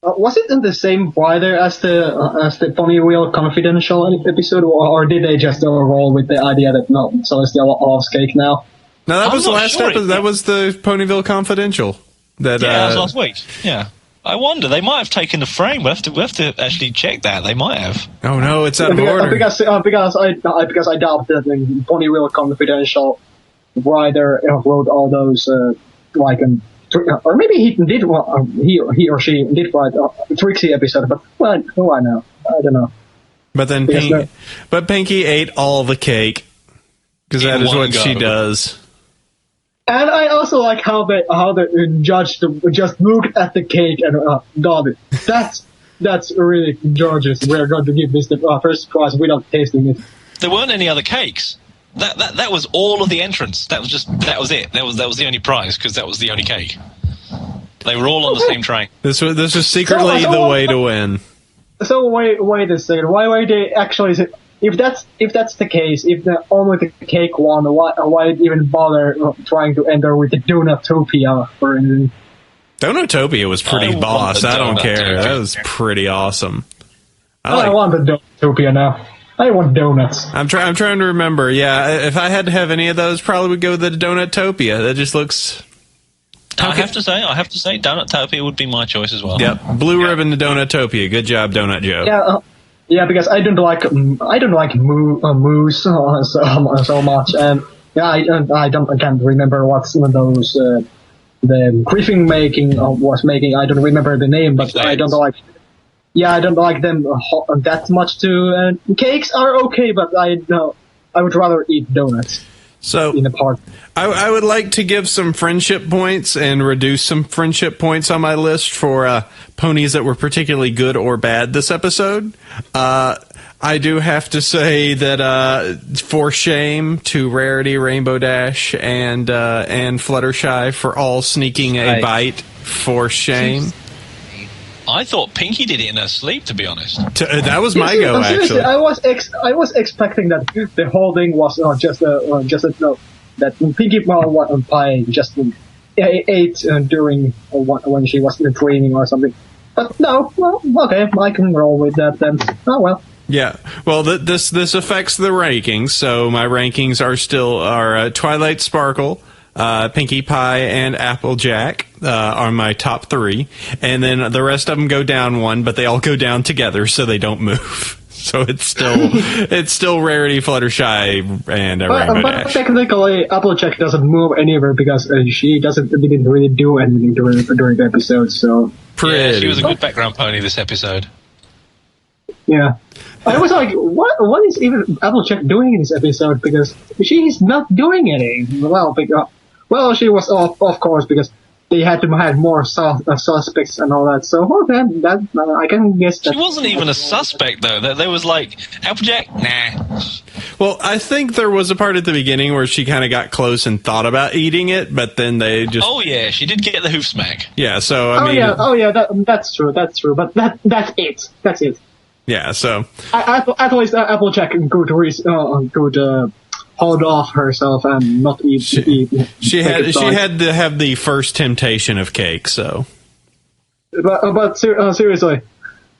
Was it in the same writer as the Bronyville Confidential episode, or did they just roll with the idea that no, Celestia loves cake now? No, that was the last episode. That was the Bronyville Confidential. That was last week. Yeah. I wonder, they might have taken the frame. We have to actually check that. They might have. Oh no, it's out of order. Because I doubt that the Bronyville Confidential writer wrote all those or maybe he or she did write a Trixie episode. But who I know? I don't know. But then Pinky ate all the cake because that is what she does. And I also like how the judge just looked at the cake and got it. That's really gorgeous. We're going to give this the first prize without tasting it. There weren't any other cakes. That was all of the entrance. That was it. That was the only prize because that was the only cake. They were all on the same train. This was secretly the way to win. So wait a second. Why they actually? If that's the case, if only the cake won, why even bother trying to enter with the Donutopia for instance? Donutopia was pretty boss. I don't care. That was pretty awesome. I want the Donutopia now. I want donuts. I'm trying to remember. Yeah, if I had to have any of those, probably would go with the Donutopia. That just looks. I have to say, Donutopia would be my choice as well. Yep, blue ribbon to Donutopia. Good job, Donut Joe. Yeah, because I don't like moose so much, and I can't remember what's those the Griffin was making. I don't remember the name, but I don't like. Yeah, I don't like them that much too. Cakes are okay, but I would rather eat donuts. So in a park. I would like to give some friendship points and reduce some friendship points on my list for ponies that were particularly good or bad this episode. I do have to say that for shame to Rarity, Rainbow Dash, and Fluttershy for all sneaking a bite. For shame. I thought Pinky did it in her sleep, to be honest. That was my go, actually. I was expecting that the whole thing was just that Pinkie Pie just ate during when she was training or something. But no, well, okay, I can roll with that then. Oh well. Yeah, well, this affects the rankings. So my rankings are Twilight Sparkle, Pinkie Pie, and Applejack are my top three, and then the rest of them go down one, but they all go down together, so they don't move. So it's still Rarity, Fluttershy, and Rainbow Dash. But technically, Applejack doesn't move anywhere because she didn't really do anything during the episode. So yeah, she was a good background pony this episode. Yeah, I was like, what is even Applejack doing in this episode? Because she's not doing anything. Well, she was of course, because they had to have more suspects and all that. So, okay, I can guess that. She wasn't even a suspect, though. There was like, Applejack? Nah. Well, I think there was a part at the beginning where she kind of got close and thought about eating it, but then they just... Oh, yeah, she did get the hoof smack. Yeah, so, I mean... That's true, but that's it. That's it. Yeah, so... At least Applejack could hold off herself and not eat. She had to have the first temptation of cake. So, but seriously,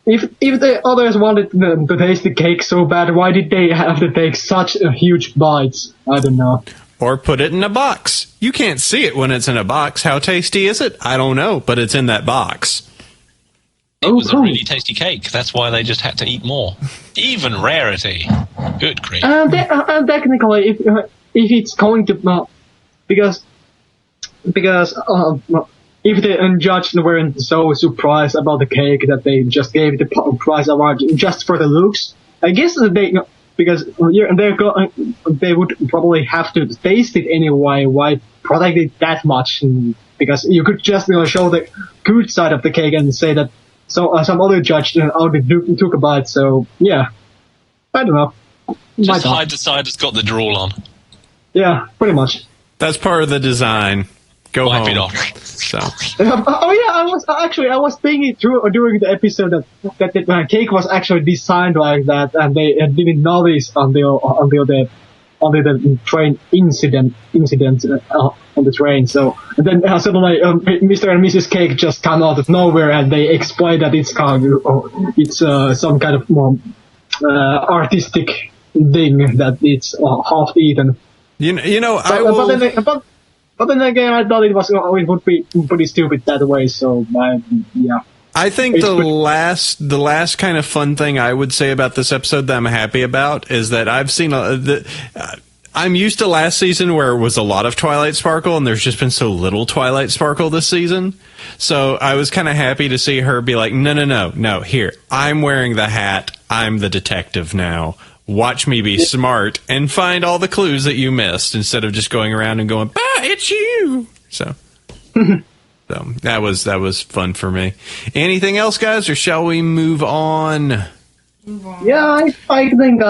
if the others wanted to taste the cake so bad, why did they have to take such huge bites? I don't know. Or put it in a box. You can't see it when it's in a box. How tasty is it? I don't know, but it's in that box. It was a really tasty cake. That's why they just had to eat more. Even Rarity. Good grief. Technically, if it's going to because if the judge weren't so surprised about the cake that they just gave the prize award just for the looks, I guess they would probably have to taste it anyway. Why protect it that much? Because you could just show the good side of the cake and say that some other judge took a bite. So yeah, I don't know. Just hide the side that's got the drool on. Yeah, pretty much. That's part of the design. Go Wipe home. it off. So. I was thinking during the episode that the cake was actually designed like that, and they didn't notice until the train incident on the train. So and then suddenly Mr. and Mrs. Cake just come out of nowhere, and they explain that it's some kind of artistic thing that it's half eaten. But then again, I thought it would be pretty stupid that way. So yeah. I think the last kind of fun thing I would say about this episode that I'm happy about is that I've seen I'm used to last season where it was a lot of Twilight Sparkle, and there's just been so little Twilight Sparkle this season. So I was kind of happy to see her be like, no, here, I'm wearing the hat. I'm the detective now. Watch me be smart and find all the clues that you missed instead of just going around and going, it's you. So that was fun for me. Anything else, guys, or shall we move on? Yeah, I think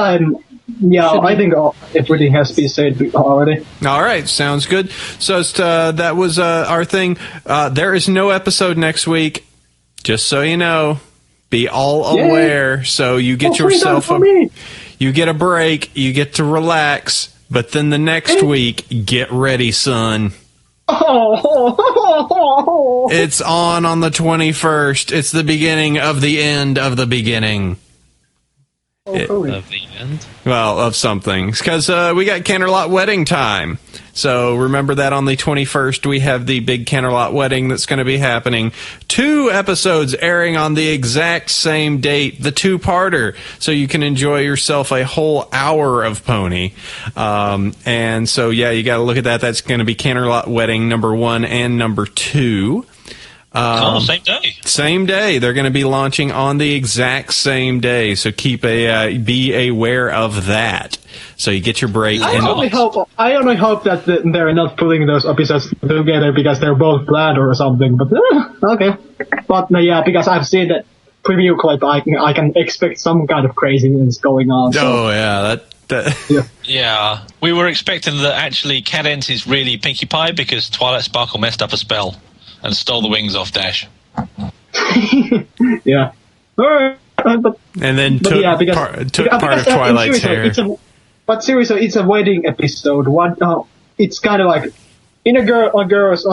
everything has been said already. All right, sounds good. So that was our thing. There is no episode next week, just so you know. Be all aware, so you get yourself you get a break, you get to relax, but then the next week, get ready, son. It's on the 21st. It's the beginning of the end of the beginning. Of the end? Well, of something. Because we got Canterlot wedding time. So remember that on the 21st, we have the big Canterlot wedding that's going to be happening. 2 episodes airing on the exact same date, the 2-parter. So you can enjoy yourself a whole hour of Pony. And so, yeah, you got to look at that. That's going to be Canterlot wedding number 1 and number 2. Same day. Same day. They're going to be launching on the exact same day. So be aware of that. So you get your break. I only hope that they're not putting those episodes together because they're both planned or something. But okay. But yeah, because I've seen that preview clip, I can expect some kind of craziness going on. So. Oh yeah, Yeah, we were expecting that actually Cadence is really Pinkie Pie because Twilight Sparkle messed up a spell and stole the wings off Dash. Yeah. And then took part of Twilight's hair. But seriously, it's a wedding episode. It's kind of like in a girl's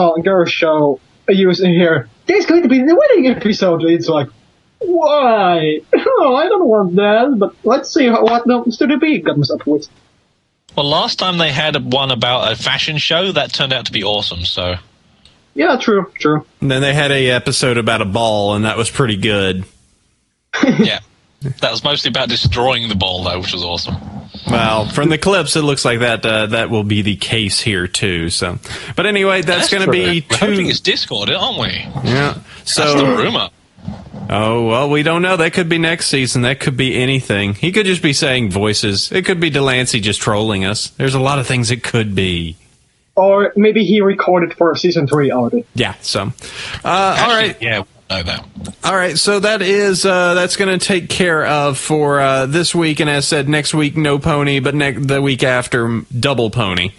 show. You hear there's going to be the wedding episode. It's like, why? Oh, I don't want that. But let's see what the Studio B comes up with. Well, last time they had one about a fashion show that turned out to be awesome. So. Yeah, true. And then they had a episode about a ball, and that was pretty good. Yeah. That was mostly about destroying the ball, though, which was awesome. Well, from the clips, it looks like that will be the case here, too. So, but anyway, that's going to be We're hoping it's Discord, aren't we? Yeah. So, that's the rumor. Oh, well, we don't know. That could be next season. That could be anything. He could just be saying voices. It could be Delancey just trolling us. There's a lot of things it could be. Or maybe he recorded for season 3 already. Yeah, so. Actually, all right. Yeah, know that. All right, so that's going to take care of for this week. And as said, next week, no Pony, but the week after, double Pony.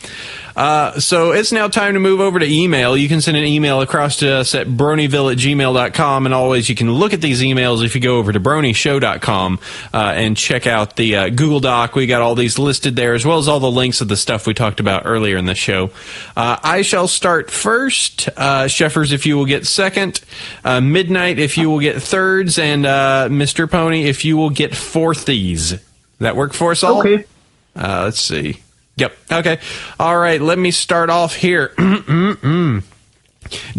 So it's now time to move over to email. You can send an email across to us at bronyville@gmail.com, and always you can look at these emails if you go over to bronyshow.com and check out the Google Doc. We got all these listed there, as well as all the links of the stuff we talked about earlier in the show. I shall start first. Sheffers, if you will get second. Midnight, if you will get thirds. And Mr. Pony, if you will get fourthies. That work for us all? Okay. Let's see. Yep. Okay. All right. Let me start off here.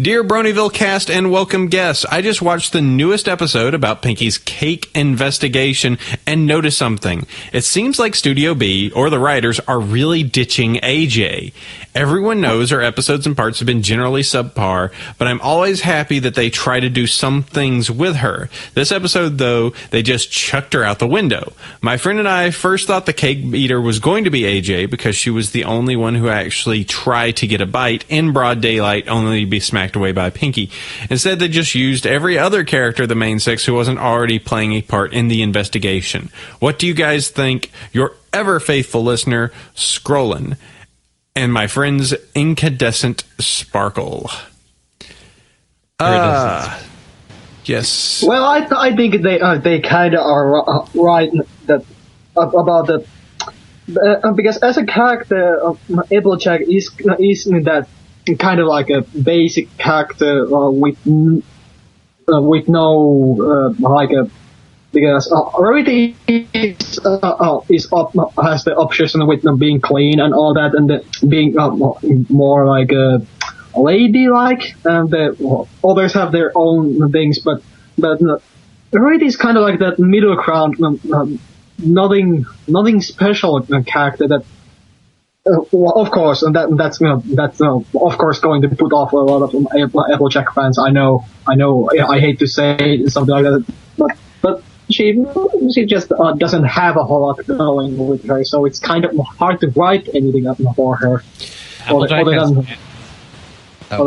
Dear Bronyville cast and welcome guests, I just watched the newest episode about Pinky's cake investigation and noticed something. It seems like Studio B, or the writers, are really ditching AJ. Everyone knows her episodes and parts have been generally subpar, but I'm always happy that they try to do some things with her. This episode, though, they just chucked her out the window. My friend and I first thought the cake eater was going to be AJ because she was the only one who actually tried to get a bite in broad daylight, only to be smacked away by Pinky. Instead, they just used every other character of the main six who wasn't already playing a part in the investigation. What do you guys think? Your ever faithful listener, Scrollin'. And my friend's incandescent sparkle. Yes. Well, I think they kind of are right that about the because as a character, Applejack is that kind of like a basic character with no like a. Because Rarity has the obsession with being clean and all that, and being more like a lady-like, and the others have their own things, but Rarity is kind of like that middle ground, nothing special character that. Well, of course, and that's of course going to put off a lot of Applejack fans. I know. I hate to say something like that, but she just doesn't have a whole lot going with her, so it's kind of hard to write anything up for her, other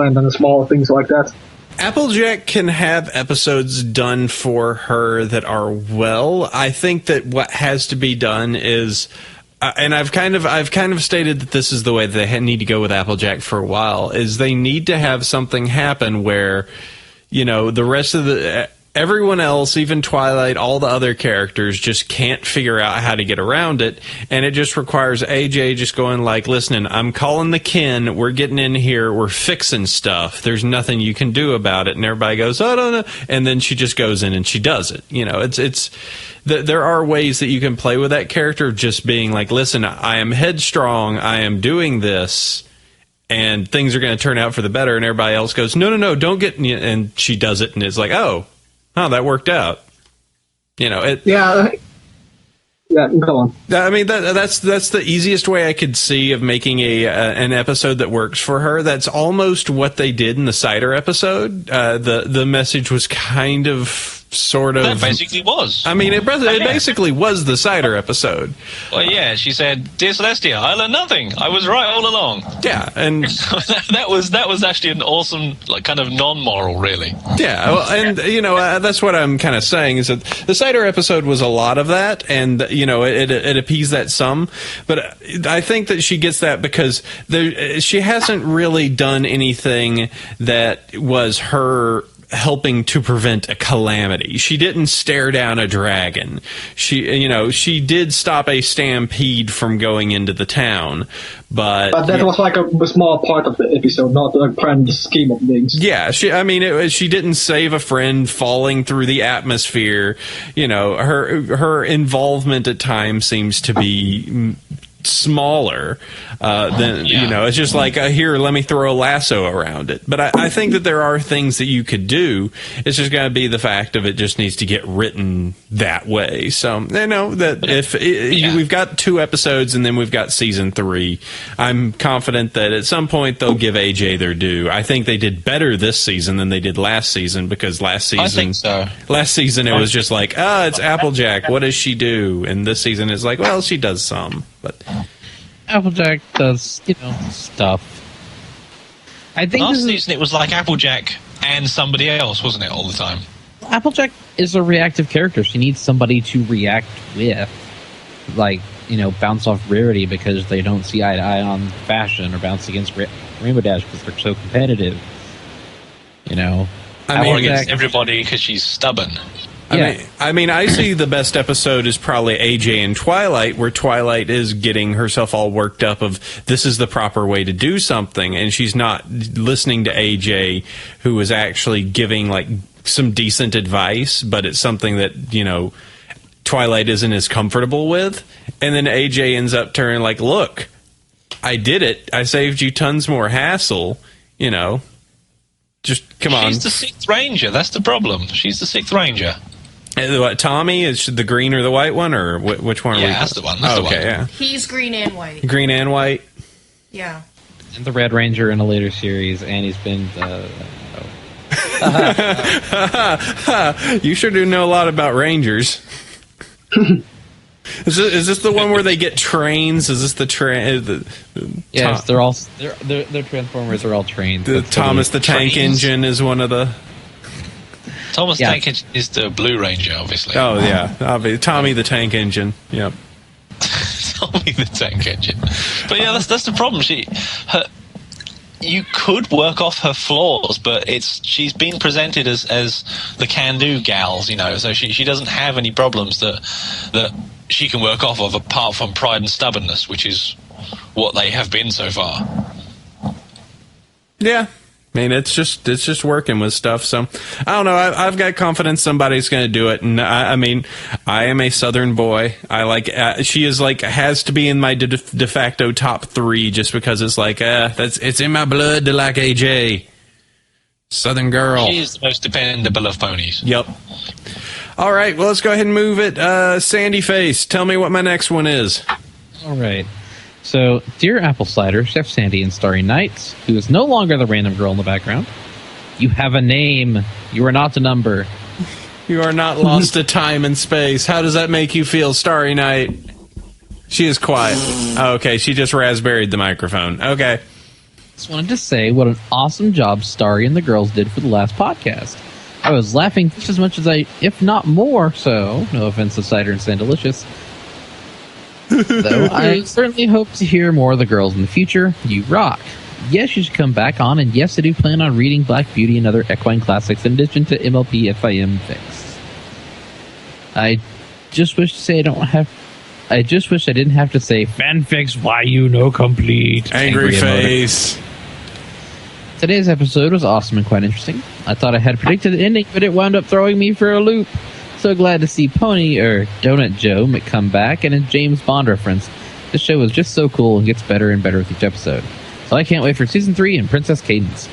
than the small things like that. Applejack can have episodes done for her that are well. I think that what has to be done is. And I've kind of stated that this is the way that they need to go with Applejack for a while. Is they need to have something happen where, the rest of everyone else, even Twilight, all the other characters just can't figure out how to get around it, and it just requires AJ just going like, "Listen, I'm calling the kin. We're getting in here. We're fixing stuff. There's nothing you can do about it." And everybody goes, "Oh, no," and then she just goes in and she does it. There are ways that you can play with that character of just being like, "Listen, I am headstrong. I am doing this." And things are going to turn out for the better, and everybody else goes, no, don't get, and she does it, and it's like, oh, that worked out. Yeah, go on. I mean, that's the easiest way I could see of making an episode that works for her. That's almost what they did in the Cider episode. The message was kind of. Sort of. That basically was. I mean, it basically was the Cider episode. Well, yeah, she said, "Dear Celestia, I learned nothing. I was right all along." Yeah, and that was actually an awesome, like, kind of non-moral, really. Yeah, well, and that's what I'm kind of saying is that the Cider episode was a lot of that, and it appeased that some. But I think that she gets that because she hasn't really done anything that was her helping to prevent a calamity. She didn't stare down a dragon. She did stop a stampede from going into the town, but that was like a small part of the episode, not the grand scheme of things. Yeah, she didn't save a friend falling through the atmosphere. Her involvement at times seems to be smaller than it's just like here, let me throw a lasso around it. But I think that there are things that you could do. It's just going to be the fact of it just needs to get written that way. So that if we've got 2 episodes and then we've got season 3, I'm confident that at some point they'll give AJ their due. I think they did better this season than they did last season, because last season I think so. Last season it was just like, it's Applejack, what does she do? And this season it's like, well, she does some. But Applejack does, stuff. I think last season it was like Applejack and somebody else, wasn't it, all the time? Applejack is a reactive character. She needs somebody to react with. like, bounce off Rarity because they don't see eye to eye on fashion, or bounce against Rainbow Dash because they're so competitive. Or against everybody because she's stubborn. I mean, I see the best episode is probably AJ and Twilight, where Twilight is getting herself all worked up of this is the proper way to do something, and she's not listening to AJ, who is actually giving like some decent advice, but it's something that Twilight isn't as comfortable with, and then AJ ends up turning like, look, I did it, I saved you tons more hassle, just come on. She's the 6th Ranger, that's the problem. She's the 6th Ranger. What, Tommy? Is the green or the white one, or which one are we? Yeah, that's the one. That's the one. Yeah. He's green and white. Green and white? Yeah. And the Red Ranger in a later series, and he's been You sure do know a lot about Rangers. Is this the one where they get trains? Is this the train? Yes, they're all their Transformers are all trained. Thomas the Tank Engine is one of the. Thomas Tank Engine is the Blue Ranger, obviously. Oh yeah, Tommy the Tank Engine. Yep. Tommy the Tank Engine. But yeah, that's the problem. You could work off her flaws, but she's been presented as the can-do gals, so she doesn't have any problems that she can work off of apart from pride and stubbornness, which is what they have been so far. Yeah. I mean, it's just working with stuff. So I don't know. I've got confidence somebody's going to do it. And I mean, I am a Southern boy. I like. She is like has to be in my de facto top 3 just because it's like it's in my blood to like AJ. Southern girl. She is the most dependable of ponies. Yep. All right. Well, let's go ahead and move it. Sandy Face, tell me what my next one is. All right. So, dear Apple Cider, Chef Sandy, and Starry Nights, who is no longer the random girl in the background, you have a name. You are not a number. You are not lost to time and space. How does that make you feel, Starry Night? She is quiet. Oh, okay, she just raspberried the microphone. Okay. Just wanted to say what an awesome job Starry and the girls did for the last podcast. I was laughing just as much as if not more so, no offense to Cider and Sandalicious, though I certainly hope to hear more of the girls in the future. You rock. Yes, you should come back on, and yes, I do plan on reading Black Beauty and other equine classics in addition to MLP FIM Fix. I just wish I didn't have to say fanfics. Why you no complete? Angry face. Today's episode was awesome and quite interesting. I thought I had predicted the ending, but it wound up throwing me for a loop. So glad to see Pony, or Donut Joe, come back, and a James Bond reference. This show is just so cool and gets better and better with each episode. So I can't wait for Season 3 and Princess Cadence.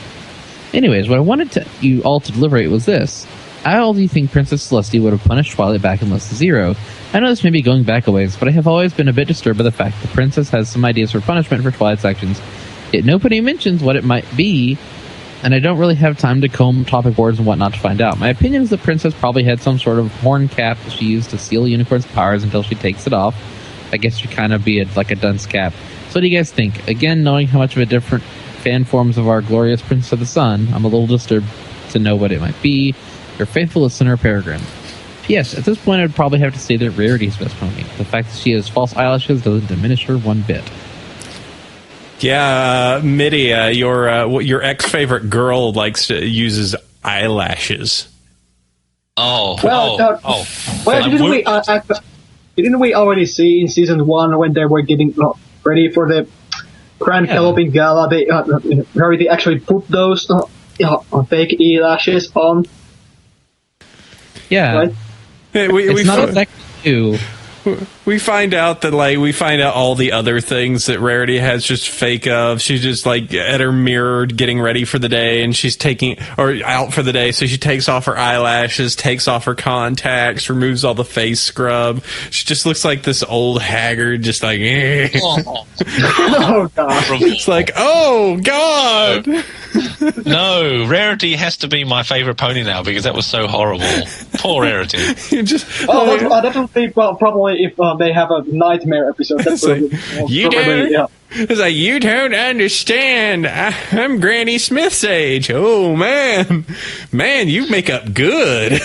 Anyways, what I wanted you all to deliberate was this. How do you think Princess Celestia would have punished Twilight back in Less Than Zero? I know this may be going back a ways, but I have always been a bit disturbed by the fact the Princess has some ideas for punishment for Twilight's actions, yet nobody mentions what it might be, and I don't really have time to comb topic boards and whatnot to find out. My opinion is the Princess probably had some sort of horn cap that she used to seal Unicorn's powers until she takes it off. I guess she'd kind of be like a dunce cap. So what do you guys think? Again, knowing how much of a different fan forms of our glorious Princess of the Sun, I'm a little disturbed to know what it might be. Your faithful listener, Peregrine. P.S. At this point, I'd probably have to say that Rarity's best pony. The fact that she has false eyelashes doesn't diminish her one bit. Yeah, Mitty, your ex-favorite girl uses eyelashes. Well, didn't we already see in season 1 when they were getting ready for the Grand Galloping Gala, Rarity actually put those fake eyelashes on? Yeah. Right? It's not exactly new. We find out all the other things that Rarity has just fake of. She's just at her mirror getting ready for the day, and she's out for the day, so she takes off her eyelashes, takes off her contacts, removes all the face scrub. She just looks like this old haggard, just like, eh. Oh god. It's like, oh god. No, Rarity has to be my favorite pony now because that was so horrible. Poor Rarity. That would be probably if they have a nightmare episode. That's you don't understand. I'm Granny Smith's age. Oh man, you make up good.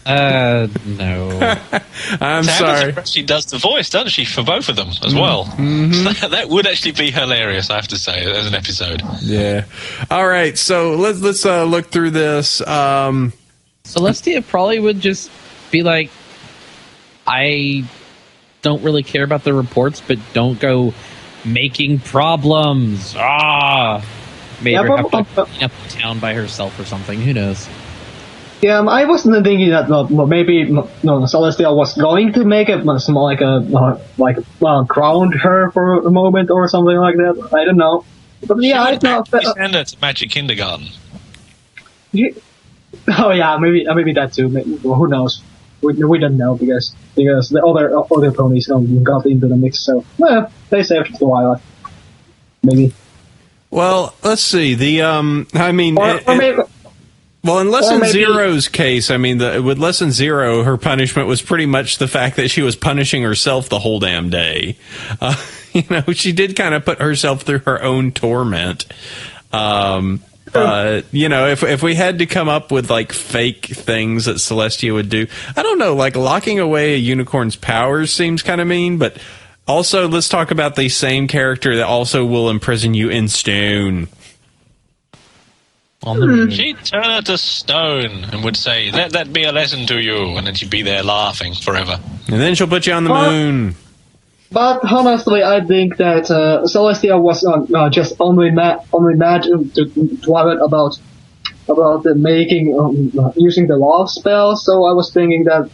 No. I'm Tabitha sorry. actually does the voice, doesn't she, for both of them as well? Mm-hmm. That would actually be hilarious, I have to say, as an episode. Yeah. All right. So let's look through this. Celestia probably would just be like, I don't really care about the reports, but don't go making problems. Maybe her have to clean up the town by herself or something. Who knows? Yeah, I was thinking that maybe Celestia was going to make it ground her for a moment or something like that. I don't know. But yeah, I thought send her to Magic Kindergarten. Oh yeah, maybe that too. Maybe, well, who knows? We don't know because the other ponies got into the mix. So they saved Twilight. Maybe. Well, let's see. Well, in Lesson Zero's case, with Lesson Zero, her punishment was pretty much the fact that she was punishing herself the whole damn day. She did kind of put herself through her own torment. If we had to come up with like fake things that Celestia would do, I don't know, like locking away a unicorn's powers seems kind of mean, but also let's talk about the same character that also will imprison you in stone. She'd turn her to stone and would say, "Let that be a lesson to you," and then she'd be there laughing forever. And then she'll put you on the moon. But honestly, I think that Celestia was just only mad to Twilight about the making using the love spell. So I was thinking that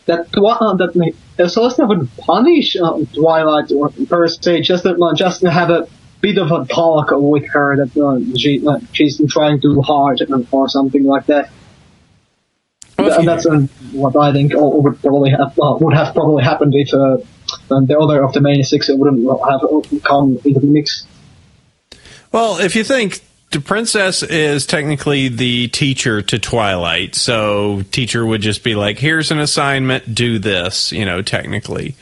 Celestia would punish Twilight per se, just to have a bit of a talk with her that she's trying too hard or something like that. And that's what I think would have probably happened if the other of the main six wouldn't have come into the mix. Well, if you think the princess is technically the teacher to Twilight, so teacher would just be like, "Here's an assignment, do this." Technically.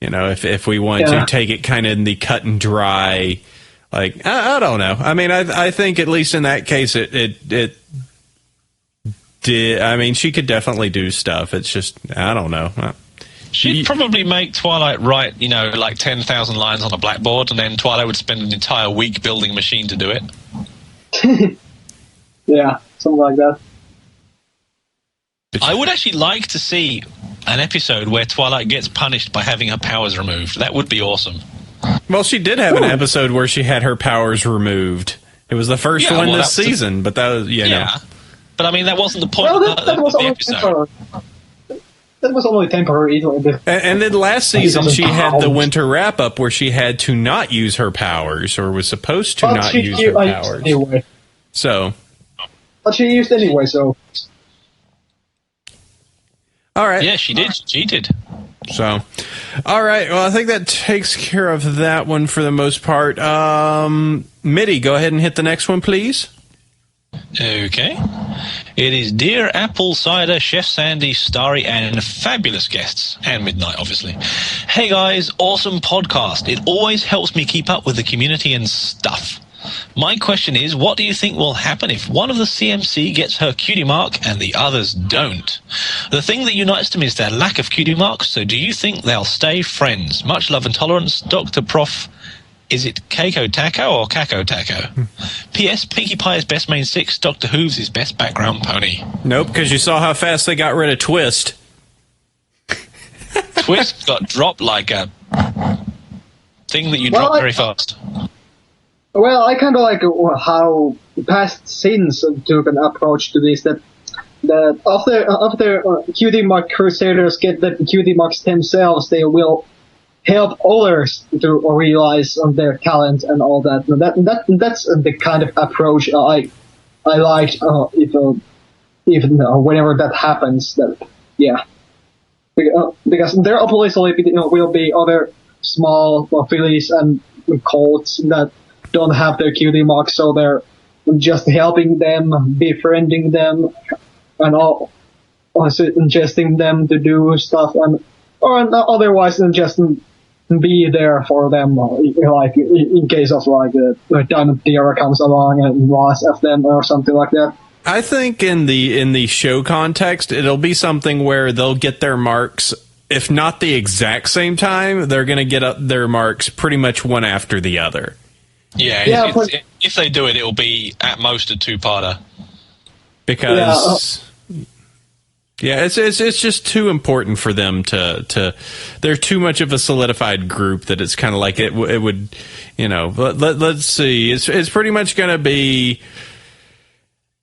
If we want to take it kind of in the cut and dry, like, I don't know. I think at least in that case, it did. She could definitely do stuff. It's just, I don't know. She'd probably make Twilight write, like 10,000 lines on a blackboard, and then Twilight would spend an entire week building a machine to do it. Yeah, something like that. I would actually like to see an episode where Twilight gets punished by having her powers removed. That would be awesome. Well, she did have an episode where she had her powers removed. It was the first one this season, but that was, But that wasn't the point of the episode. That was only temporary. And then last season she had the winter wrap-up where she had to not use her powers, or was supposed to not use her powers. Anyway. So. But she used anyway, so. All right. Yeah, she did. She cheated. So, all right. Well, I think that takes care of that one for the most part. Mitty, go ahead and hit the next one, please. Okay. It is Dear Apple, Cider, Chef Sandy, Starry, and fabulous guests. And Midnight, obviously. Hey, guys. Awesome podcast. It always helps me keep up with the community and stuff. My question is, what do you think will happen if one of the CMC gets her cutie mark and the others don't? The thing that unites them is their lack of cutie marks, so do you think they'll stay friends? Much love and tolerance, Dr. Prof. Is it Keiko Taco or Kako Taco? P.S. Pinkie Pie is best main 6, Doctor Who's his best background pony. Nope, because you saw how fast they got rid of Twist. Twist got dropped like a thing that you drop very fast. Well, I kind of like how past sins took an approach to this, that after cutie mark crusaders get the cutie marks themselves, they will help others to realize their talent and all that. That's the kind of approach I liked. Even whenever that happens, because there obviously will be other small fillies and colts that don't have their cutie marks, so they're just helping them, befriending them, and also suggesting them to do stuff, or otherwise just be there for them, like in case of like Diamond Tiara comes along and lost of them or something like that. I think in the show context, it'll be something where they'll get their marks, if not the exact same time, they're going to get up their marks pretty much one after the other. Yeah, if they do it, it'll be at most a two-parter. Because it's just too important for them to they're too much of a solidified group that it's kind of like it would, let's see, it's pretty much going to be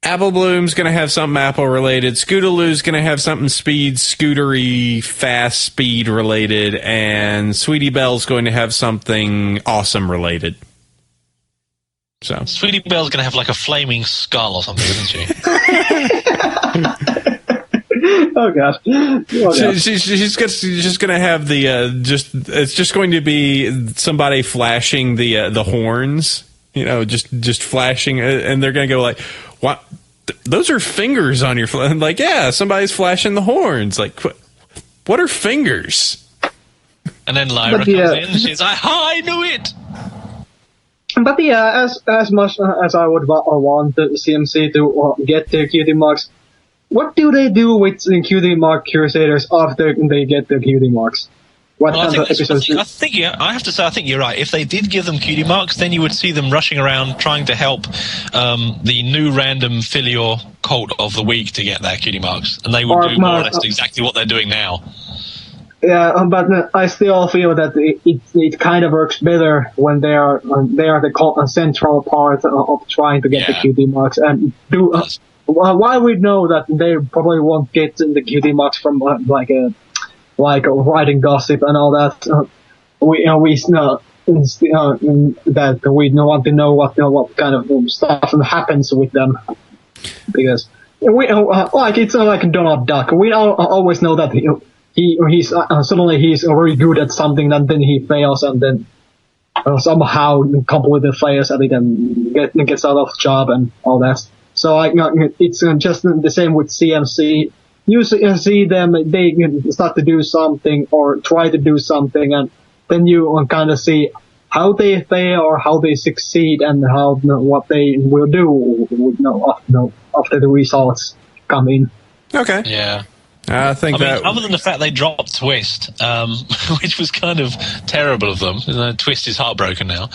Apple Bloom's going to have something Apple related, Scootaloo's going to have something scootery, fast speed related, and Sweetie Belle's going to have something awesome related. So Sweetie Belle's going to have like a flaming skull or something, isn't she? Oh gosh. She's just going to have the it's just going to be somebody flashing the horns, just flashing, and they're going to go like, "What? Those are fingers on your like, yeah, somebody's flashing the horns. Like, what are fingers?" And then Lyra comes in, she's like, "I knew it." But as much as I would want the CMC to get their cutie marks, what do they do with the cutie mark Crusaders after they get their cutie marks? I think you're right. If they did give them cutie marks, then you would see them rushing around trying to help the new random filial cult of the week to get their cutie marks, and they would do more or less exactly what they're doing now. Yeah, but I still feel that it kind of works better when they are the central part of trying to get the cutie marks and do. While we know that they probably won't get the cutie marks from like writing gossip and all that, we know that we want to know what kind of stuff happens with them, because it's like Donald Duck. We always know that he's suddenly he's very good at something, and then he fails, and then somehow completely fails at it and gets out of job and all that. So it's just the same with CMC. You see them, they start to do something or try to do something, and then you kind of see how they fail or how they succeed and what they will do after the results come in. Okay. Yeah. I mean, other than the fact they dropped Twist, which was kind of terrible of them. Twist is heartbroken now.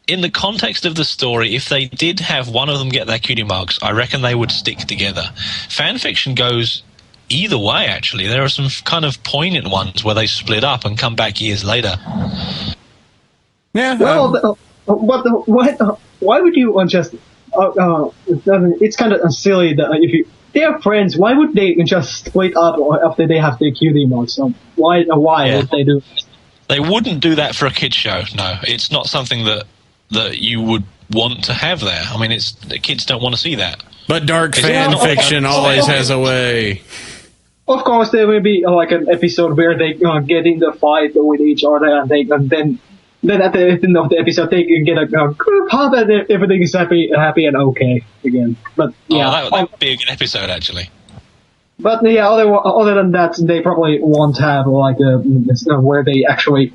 In the context of the story, if they did have one of them get their cutie marks, I reckon they would stick together. Fan fiction goes either way, actually. There are some kind of poignant ones where they split up and come back years later. Yeah. Well, why would you just... it's kind of silly that if they're friends, why would they just split up after they have their cutie marks? So why would they do that? They wouldn't do that for a kid's show, no. It's not something that you would want to have there. I mean, the kids don't want to see that. But dark fan fiction always has a way. Of course, there will be like an episode where they get in the fight with each other, and then at the end of the episode they can get a group hug and everything is happy and okay again. But yeah, that would be a good episode actually. But yeah, other than that, they probably won't have like where they actually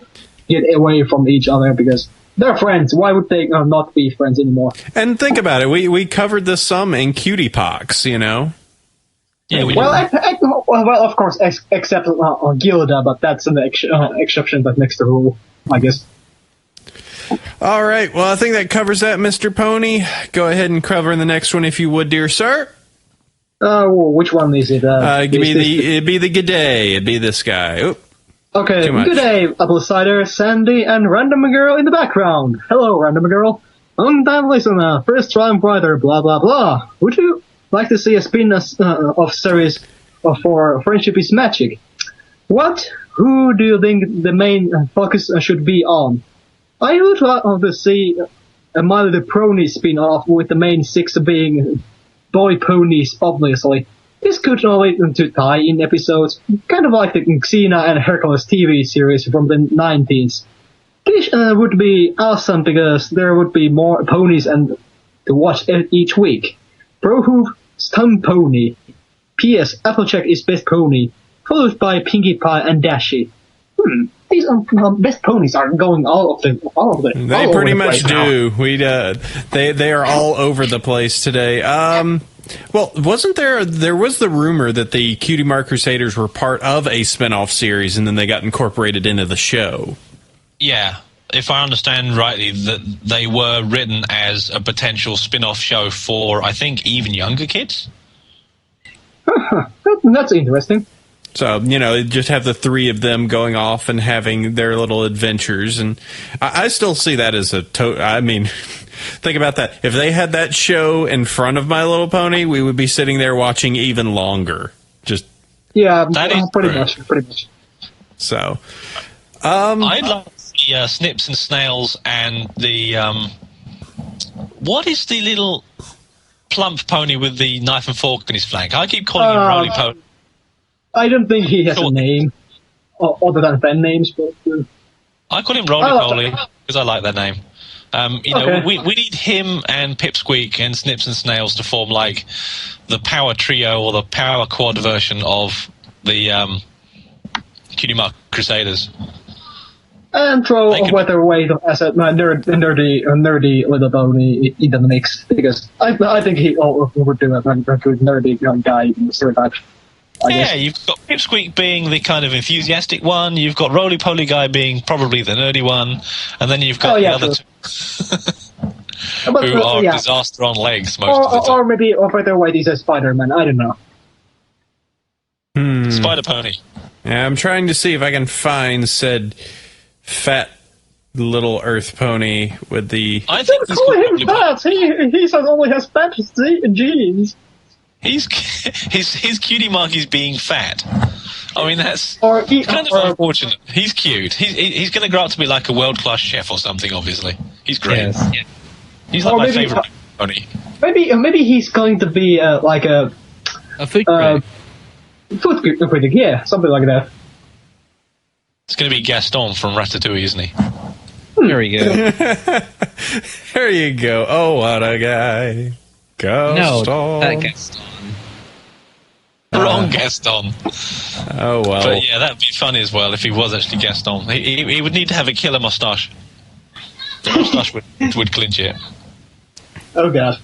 get away from each other because they're friends. Why would they not be friends anymore? And think about it. We covered this some in Cutie Pox, Yeah, we well, well, of course, except Gilda, but that's an exception that makes the rule, I guess. All right. Well, I think that covers that, Mr. Pony. Go ahead and cover the next one if you would, dear sir. Which one is it? It'd be the G'day. It'd be this guy. Oop. Okay, good day, Apple Cider, Sandy, and Random Girl in the background. Hello, Random Girl. Long-time listener, first-time writer, blah, blah, blah. Would you like to see a spin-off series for Friendship is Magic? What? Who do you think the main focus should be on? I would like to see a My Little Brony spin-off with the main six being boy ponies, obviously. This could relate to tie-in episodes, kind of like the Xena and Hercules TV series from the 90s. This would be awesome because there would be more ponies and to watch each week. Brohoof, Stump Pony. P.S. Applejack is best pony, followed by Pinkie Pie and Dashi. these best ponies are going all of the. They pretty much do. They are all over the place today. Well, wasn't there was the rumor that the Cutie Mark Crusaders were part of a spin-off series and then they got incorporated into the show. Yeah, if I understand rightly, that they were written as a potential spin-off show for, I think, even younger kids. That's interesting. So, just have the three of them going off and having their little adventures. And I still see that as I mean, think about that. If they had that show in front of My Little Pony, we would be sitting there watching even longer. Yeah, that is pretty true. much. So, I'd like to see Snips and Snails and the, what is the little plump pony with the knife and fork in his flank? I keep calling him Roly Pony. I don't think he has a name other than fan names, but I call him Roly Poly because I like that name. We need him and Pipsqueak and Snips and Snails to form like the power trio or the power quad version of the Cutie Mark Crusaders. And throw a better weight as a nerdy little pony in the mix, because I think he would do a good nerdy young guy in the stereotype. Yeah, you've got Pipsqueak being the kind of enthusiastic one, you've got Roly Poly guy being probably the nerdy one, and then you've got the other two who are disaster on legs most of the time. Or maybe a better way is a Spider-Man, I don't know. Spider Pony. Yeah, I'm trying to see if I can find said fat little Earth pony with the... I think he's call him fat! He only has fat genes. His cutie mark is being fat. I mean, that's kind of unfortunate. He's cute. He's going to grow up to be like a world-class chef or something, obviously. He's great. Yes. Yeah. He's like my favorite pony. Maybe he's going to be like a food critic. Food critic, yeah, something like that. It's going to be Gaston from Ratatouille, isn't he? There we go. There you go. Oh, what a guy. Gaston. No, that Gaston. Wrong Gaston. Oh, well. But yeah, that'd be funny as well if he was actually Gaston. He would need to have a killer moustache. The moustache would clinch it. Oh, God.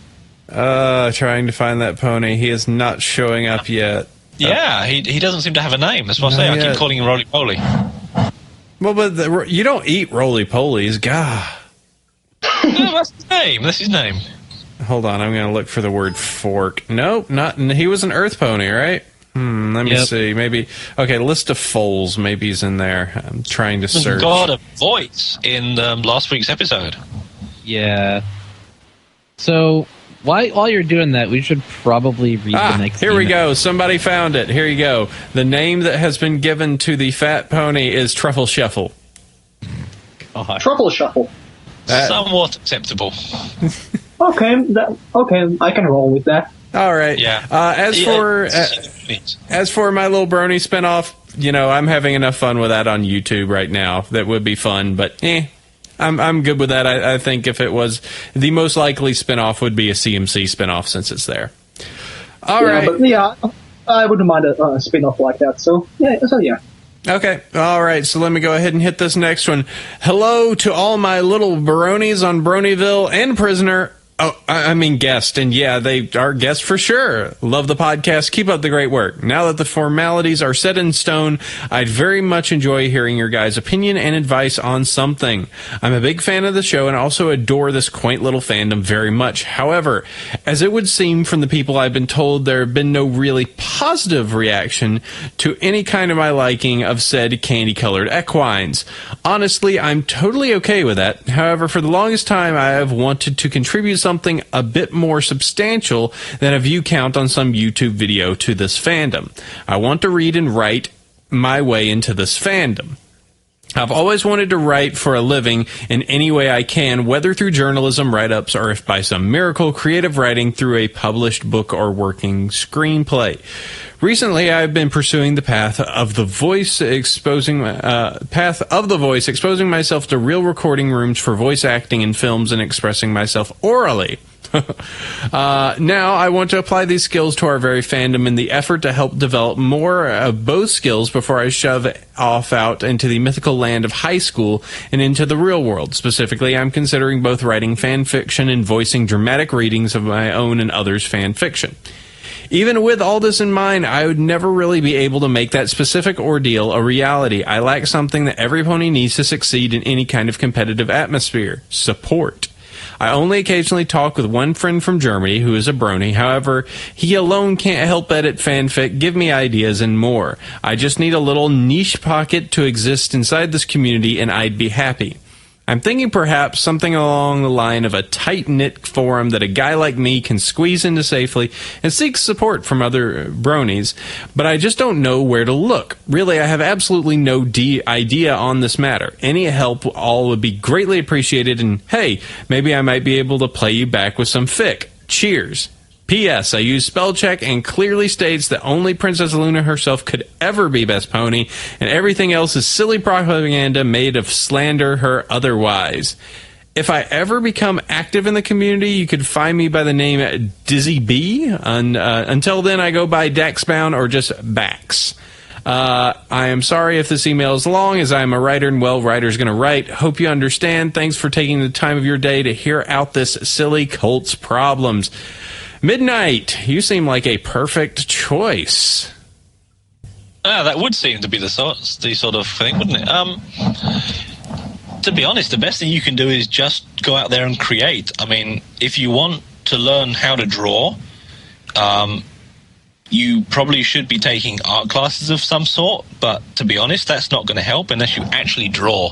Trying to find that pony. He is not showing up yet. Yeah, he doesn't seem to have a name. That's what I say. I keep calling him Roly Poly. Well, but you don't eat roly polies. God. No, that's his name. That's his name. Hold on, I'm going to look for the word fork. Nope, not. He was an Earth pony, right? Let me see. Maybe. Okay, list of foals. Maybe he's in there. I'm trying to search. Got a voice in last week's episode. Yeah. So while you're doing that, we should probably read the next. Here we go. Somebody found it. Here you go. The name that has been given to the fat pony is Truffle Shuffle. Truffle Shuffle. Somewhat acceptable. Okay, I can roll with that. All right. Yeah. As for my little Brony spinoff, I'm having enough fun with that on YouTube right now. That would be fun, but I'm good with that. I think if it was the most likely spinoff would be a CMC spinoff since it's there. All right. But I wouldn't mind a spinoff like that. So yeah. Okay. All right. So let me go ahead and hit this next one. Hello to all my little Bronies on Bronyville and Prisoner. Oh, I mean guest, and yeah, they are guests for sure. Love the podcast. Keep up the great work. Now that the formalities are set in stone, I'd very much enjoy hearing your guys' opinion and advice on something. I'm a big fan of the show and also adore this quaint little fandom very much. However, as it would seem from the people I've been told, there have been no really positive reaction to any kind of my liking of said candy-colored equines. Honestly, I'm totally okay with that. However, for the longest time, I have wanted to contribute something a bit more substantial than a view count on some YouTube video to this fandom. I want to read and write my way into this fandom. I've always wanted to write for a living in any way I can, whether through journalism, write-ups, or if by some miracle, creative writing through a published book or working screenplay. Recently, I've been pursuing the path of the voice, exposing myself to real recording rooms for voice acting in films and expressing myself orally. Now, I want to apply these skills to our very fandom in the effort to help develop more of both skills before I shove off out into the mythical land of high school and into the real world. Specifically, I'm considering both writing fan fiction and voicing dramatic readings of my own and others' fan fiction. Even with all this in mind, I would never really be able to make that specific ordeal a reality. I lack something that every pony needs to succeed in any kind of competitive atmosphere: support. I only occasionally talk with one friend from Germany who is a Brony. However, he alone can't help edit fanfic, give me ideas, and more. I just need a little niche pocket to exist inside this community, and I'd be happy. I'm thinking perhaps something along the line of a tight-knit forum that a guy like me can squeeze into safely and seek support from other bronies, but I just don't know where to look. Really, I have absolutely no idea on this matter. Any help all would be greatly appreciated, and hey, maybe I might be able to play you back with some fic. Cheers. P.S. I use spell check and clearly states that only Princess Luna herself could ever be best pony, and everything else is silly propaganda made of slander her otherwise. If I ever become active in the community, you could find me by the name Dizzy B. Until then, I go by Daxbound or just Bax. I am sorry if this email is long, as I am a writer, and well, writer's gonna write. Hope you understand. Thanks for taking the time of your day to hear out this silly cult's problems. Midnight, you seem like a perfect choice. That would seem to be the sort of thing, wouldn't it? To be honest, the best thing you can do is just go out there and create. I mean, if you want to learn how to draw, you probably should be taking art classes of some sort, but to be honest, that's not going to help unless you actually draw.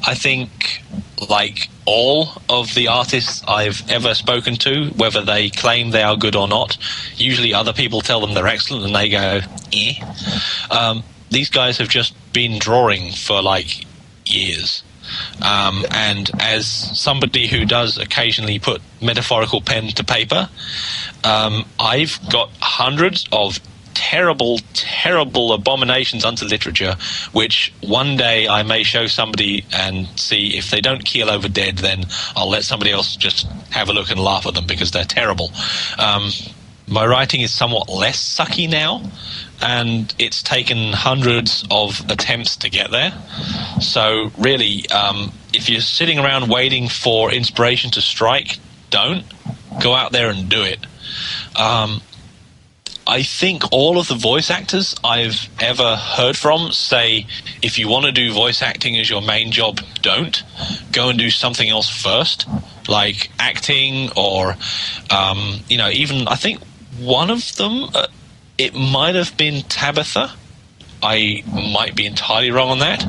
I think, like all of the artists I've ever spoken to, whether they claim they are good or not, usually other people tell them they're excellent and they go, eh. These guys have just been drawing for like years. And as somebody who does occasionally put metaphorical pen to paper, I've got hundreds of terrible, terrible abominations unto literature, which one day I may show somebody and see if they don't keel over dead, then I'll let somebody else just have a look and laugh at them because they're terrible. My writing is somewhat less sucky now, and it's taken hundreds of attempts to get there. So really, if you're sitting around waiting for inspiration to strike, don't. Go out there and do it. I think all of the voice actors I've ever heard from say, if you want to do voice acting as your main job, don't. Go and do something else first, like acting or, even I think one of them, it might have been Tabitha. I might be entirely wrong on that.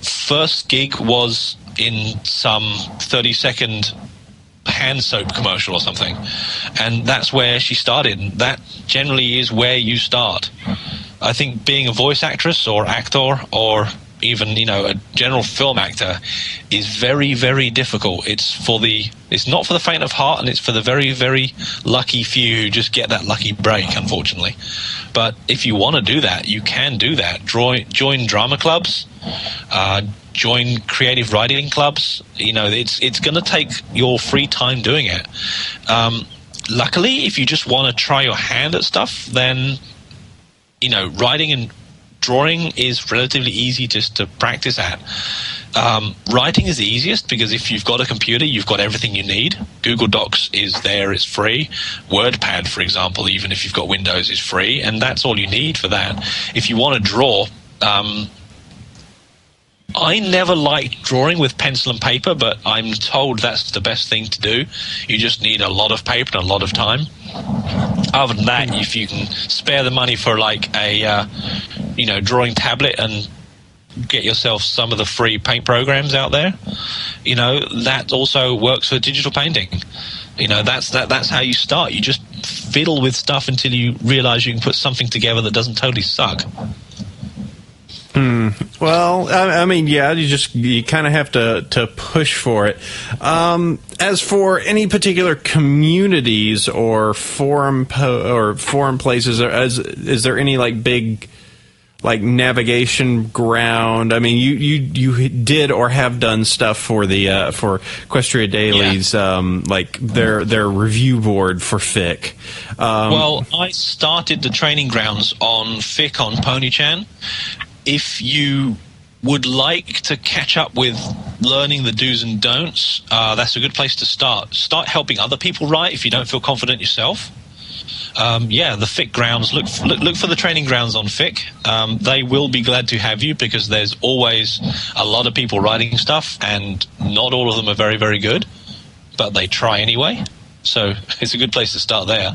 First gig was in some 30-second hand soap commercial or something, and that's where she started. That generally is where you start. I think being a voice actress or actor or even a general film actor is very, very difficult. It's not for the faint of heart, and it's for the very, very lucky few who just get that lucky break, unfortunately. But if you want to do that, you can do that. Join drama clubs, join creative writing clubs. It's going to take your free time doing it. Luckily, if you just want to try your hand at stuff, then writing and drawing is relatively easy just to practice at. Writing is the easiest because if you've got a computer, you've got everything you need. Google Docs is there, it's free. WordPad, for example, even if you've got Windows, is free, and that's all you need for that. If you want to draw, I never liked drawing with pencil and paper, but I'm told that's the best thing to do. You just need a lot of paper and a lot of time. Other than that, if you can spare the money for like a drawing tablet and get yourself some of the free paint programs out there, that also works for digital painting. That's how you start. You just fiddle with stuff until you realize you can put something together that doesn't totally suck. Well, I mean, yeah, you kind of have to push for it. As for any particular communities or forum places, is there any like big like navigation ground. I mean, you did or have done stuff for the for Equestria Dailies, like their review board for FIC. Well, I started the training grounds on FIC on PonyChan. If you would like to catch up with learning the do's and don'ts, that's a good place to start. Start helping other people write if you don't feel confident yourself. The FIC grounds, look for the training grounds on FIC. They will be glad to have you because there's always a lot of people writing stuff, and not all of them are very, very good, but they try anyway. So it's a good place to start there.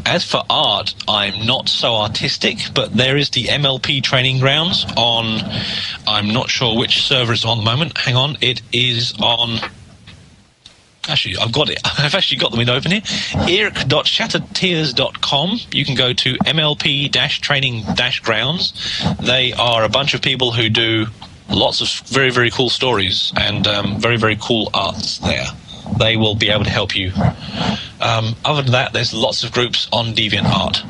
As for art, I'm not so artistic, but there is the MLP training grounds on, I'm not sure which server it's on at the moment. Hang on, it is on... Actually, I've got it. I've actually got the window open here. eric.shatteredtears.com. You can go to MLP-training-grounds. They are a bunch of people who do lots of very, very cool stories and very, very cool arts there. They will be able to help you. Other than that, there's lots of groups on DeviantArt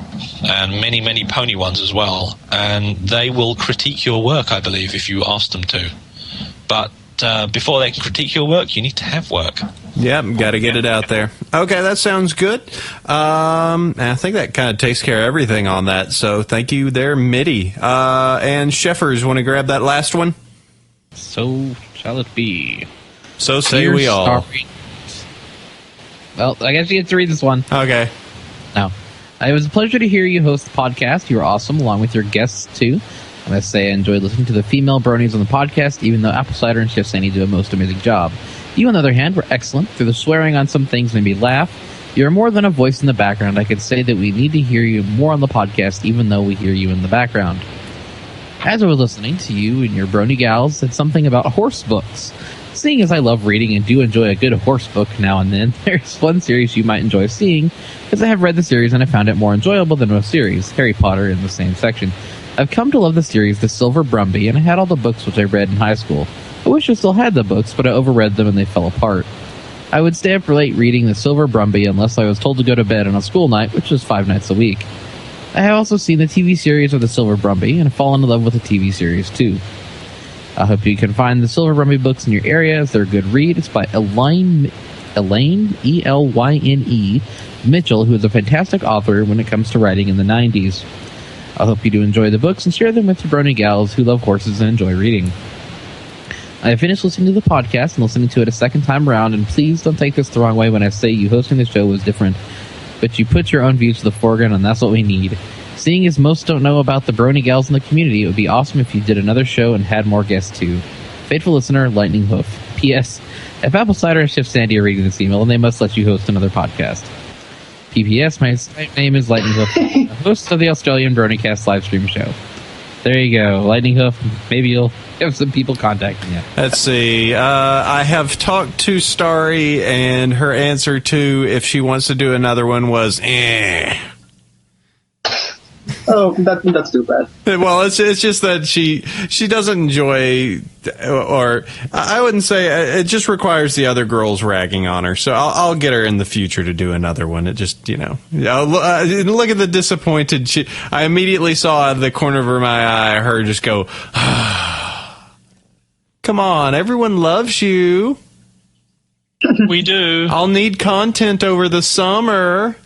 and many, many pony ones as well. And they will critique your work, I believe, if you ask them to. But before they can critique your work, you need to have work. Yep, got to get it out there. Okay, that sounds good. I think that kind of takes care of everything on that. So thank you there, Mitty. And Sheffers, want to grab that last one? So shall it be. So say Dear we all. Starry- Well, I guess you get to read this one. Okay. No. It was a pleasure to hear you host the podcast. You were awesome, along with your guests, too. I must say I enjoyed listening to the female bronies on the podcast, even though Apple Cider and Chef Sandy do a most amazing job. You, on the other hand, were excellent. Through the swearing on some things made me laugh. You're more than a voice in the background. I could say that we need to hear you more on the podcast, even though we hear you in the background. As I was listening to you and your brony gals, said something about horse books. Seeing as I love reading and do enjoy a good horse book now and then, there's one series you might enjoy seeing, because I have read the series and I found it more enjoyable than most series, Harry Potter in the same section. I've come to love the series The Silver Brumby, and I had all the books which I read in high school. I wish I still had the books, but I overread them and they fell apart. I would stay up late reading The Silver Brumby unless I was told to go to bed on a school night, which is 5 nights a week. I have also seen the TV series of The Silver Brumby, and have fallen in love with the TV series too. I hope you can find the Silver Brumby books in your area, as they're a good read. It's by Elaine, E-L-Y-N-E, Mitchell, who is a fantastic author when it comes to writing in the 90s. I hope you do enjoy the books and share them with your brony gals who love horses and enjoy reading. I have finished listening to the podcast and listening to it a second time around, and please don't take this the wrong way when I say you hosting the show was different, but you put your own views to the foreground, and that's what we need. Seeing as most don't know about the brony gals in the community, it would be awesome if you did another show and had more guests too. Faithful listener, Lightning Hoof. P.S. If Apple Cider and Chef Sandy are reading this email, then they must let you host another podcast. P.P.S. My name is Lightning Hoof, host of the Australian Bronycast live stream show. There you go, Lightning Hoof. Maybe you'll have some people contacting you. Let's see. I have talked to Starry, and her answer to if she wants to do another one was, eh. Oh, that's too bad. Well, it's just that she doesn't enjoy, or I wouldn't say, it just requires the other girls ragging on her. So I'll get her in the future to do another one. It just, look at the disappointed. I immediately saw out of the corner of my eye her just go, come on, everyone loves you. We do. I'll need content over the summer.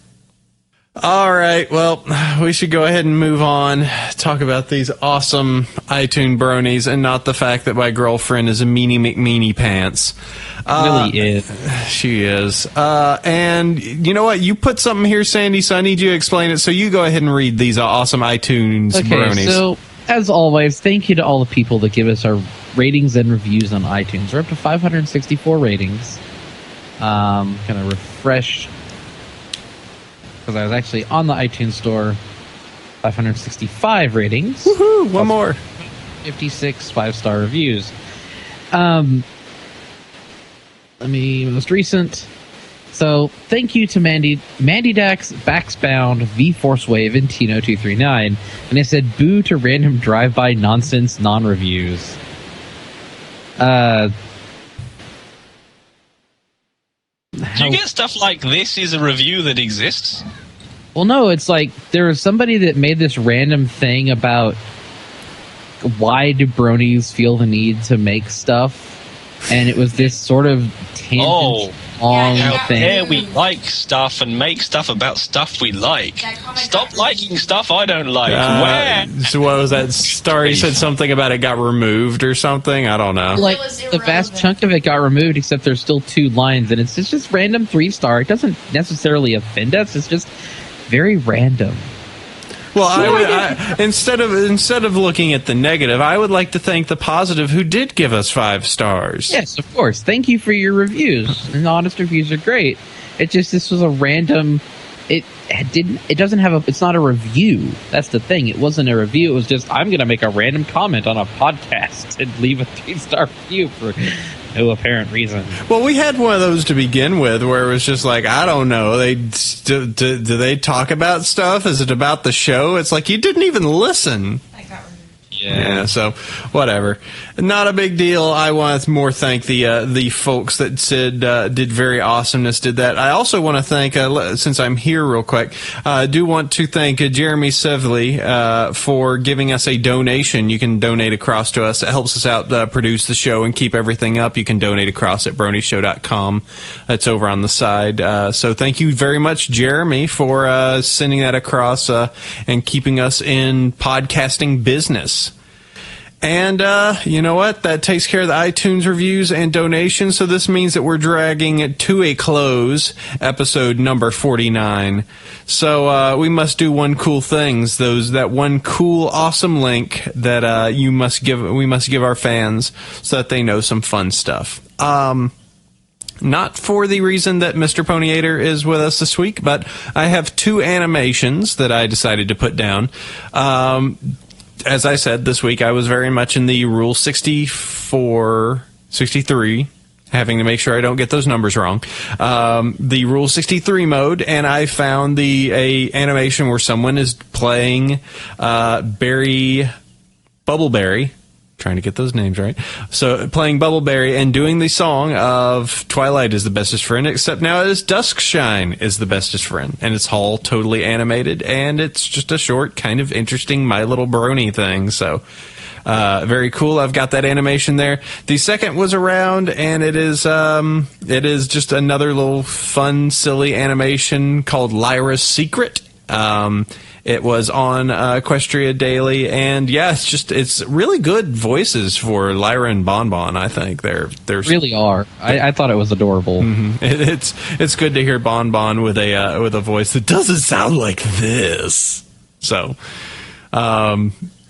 All right, well, we should go ahead and move on. Talk about these awesome iTunes bronies, and not the fact that my girlfriend is a meanie McMeanie pants. Really is. She is. And you know what? You put something here, Sandy, so I need you to explain it. So you go ahead and read these awesome iTunes bronies. So, as always, thank you to all the people that give us our ratings and reviews on iTunes. We're up to 564 ratings. Going to refresh, because I was actually on the iTunes store. 565 ratings. Woohoo! One more. 56 5-star reviews. Most recent. So, thank you to Mandy Dax, Baxbound, V-Force Wave, and Tino239. And they said, boo to random drive-by nonsense non-reviews. Do you get stuff like this is a review that exists? Well, no, it's like there was somebody that made this random thing about why do bronies feel the need to make stuff? And it was this sort of tangent long How thing. dare we like stuff and make stuff about stuff we like? Stop liking stuff I don't like. Where? So what was that? Starry said something about it got removed or something. I don't know. Like, It was the vast irrelevant. chunk of it got removed, except there's still 2 lines, and it's just random 3-star. It doesn't necessarily offend us. It's just very random. Well, instead of looking at the negative, I would like to thank the positive who did give us 5 stars. Yes, of course. Thank you for your reviews. And honest reviews are great. This was a random. It doesn't have a. It's not a review. That's the thing. It wasn't a review. It was just I'm going to make a random comment on a podcast and leave a 3-star review for no apparent reason. Well, we had one of those to begin with, where it was just like, I don't know. Do they talk about stuff? Is it about the show? It's like you didn't even listen. I got removed. Yeah, so whatever. Not a big deal. I want to more thank the folks that did very awesomeness, did that. I also want to thank, since I'm here real quick, I do want to thank Jeremy Sevely for giving us a donation. You can donate across to us. It helps us out produce the show and keep everything up. You can donate across at bronyshow.com. That's over on the side. So thank you very much, Jeremy, for sending that across and keeping us in podcasting business. And you know what? That takes care of the iTunes reviews and donations. So this means that we're dragging it to a close, episode number 49. So we must do one cool thing. That one cool, awesome link that we must give our fans so that they know some fun stuff. Not for the reason that Mr. Poniator is with us this week, but I have 2 animations that I decided to put down. As I said, this week I was very much in the Rule 63, having to make sure I don't get those numbers wrong. The Rule 63 mode, and I found a animation where someone is playing Bubbleberry. Trying to get those names right. So playing Bubbleberry and doing the song of Twilight is the bestest friend, except now it is Duskshine is the bestest friend. And it's all totally animated, and it's just a short, kind of interesting My Little Brony thing. So very cool. I've got that animation there. The second was around, and it is just another little fun, silly animation called Lyra's Secret. It was on Equestria Daily, and yeah, it's really good voices for Lyra and Bonbon. I think they're Really are. I thought it was adorable. Mm-hmm. It's good to hear Bonbon with a voice that doesn't sound like this. So,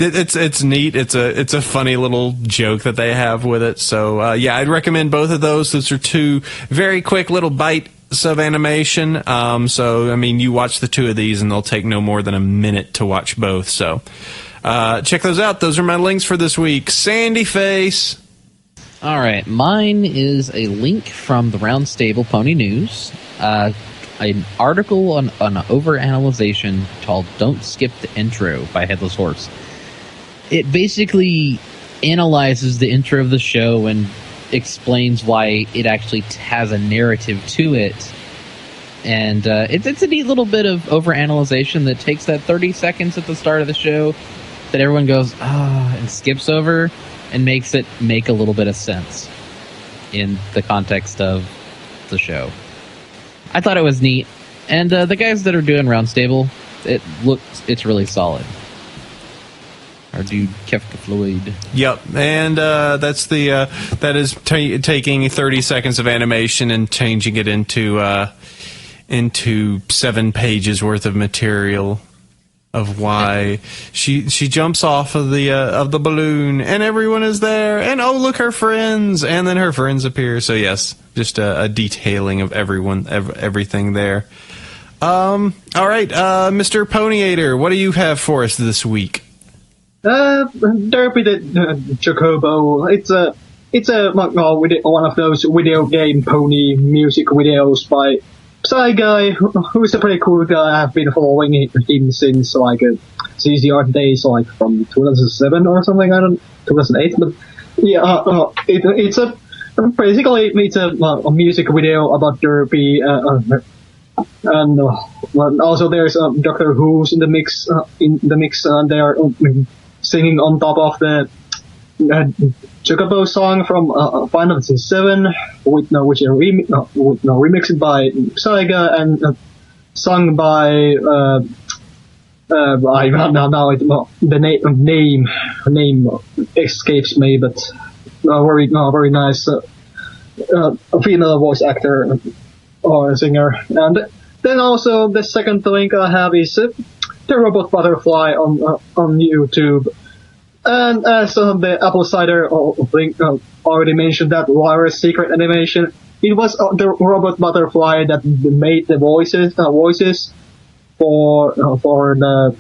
it's neat. It's a funny little joke that they have with it. So yeah, I'd recommend both of those. Those are 2 very quick little bites of animation. So I mean, you watch the 2 of these, and they'll take no more than a minute to watch both. So check those out. Those are my links for this week. Sandy Face. All right, mine is a link from the Round Stable Pony News, an article on overanalyzation called "Don't Skip the Intro" by Headless Horse. It basically analyzes the intro of the show and explains why it actually has a narrative to it. And it's a neat little bit of overanalyzation that takes that 30 seconds at the start of the show that everyone goes, and skips over and makes it make a little bit of sense in the context of the show. I thought it was neat. And the guys that are doing Round Stable, it's really solid. Our dude Kefka Floyd. Yep, and that's that is taking 30 seconds of animation and changing it into 7 pages worth of material of why she jumps off of the balloon and everyone is there and oh look, her friends, and then her friends appear. So yes, just a detailing of everything there. All right, Mr. Poniator, what do you have for us this week? Derpy the Chocobo. It's one of those video game pony music videos by Psy Guy, who's a pretty cool guy. I've been following him since CCR days, from 2007 or something. 2008, but yeah, it's basically a music video about Derpy, and also there's Doctor Who's in the mix. And they are singing on top of the Chocobo song from Final Fantasy VII, which is remixed by Cider and sung by the name escapes me, but very nice female voice actor or singer. And then also the second link I have is the Robot Butterfly on YouTube. And as the Apple Cider link already mentioned, that Lyra's secret animation, it was the Robot Butterfly that made the voices for the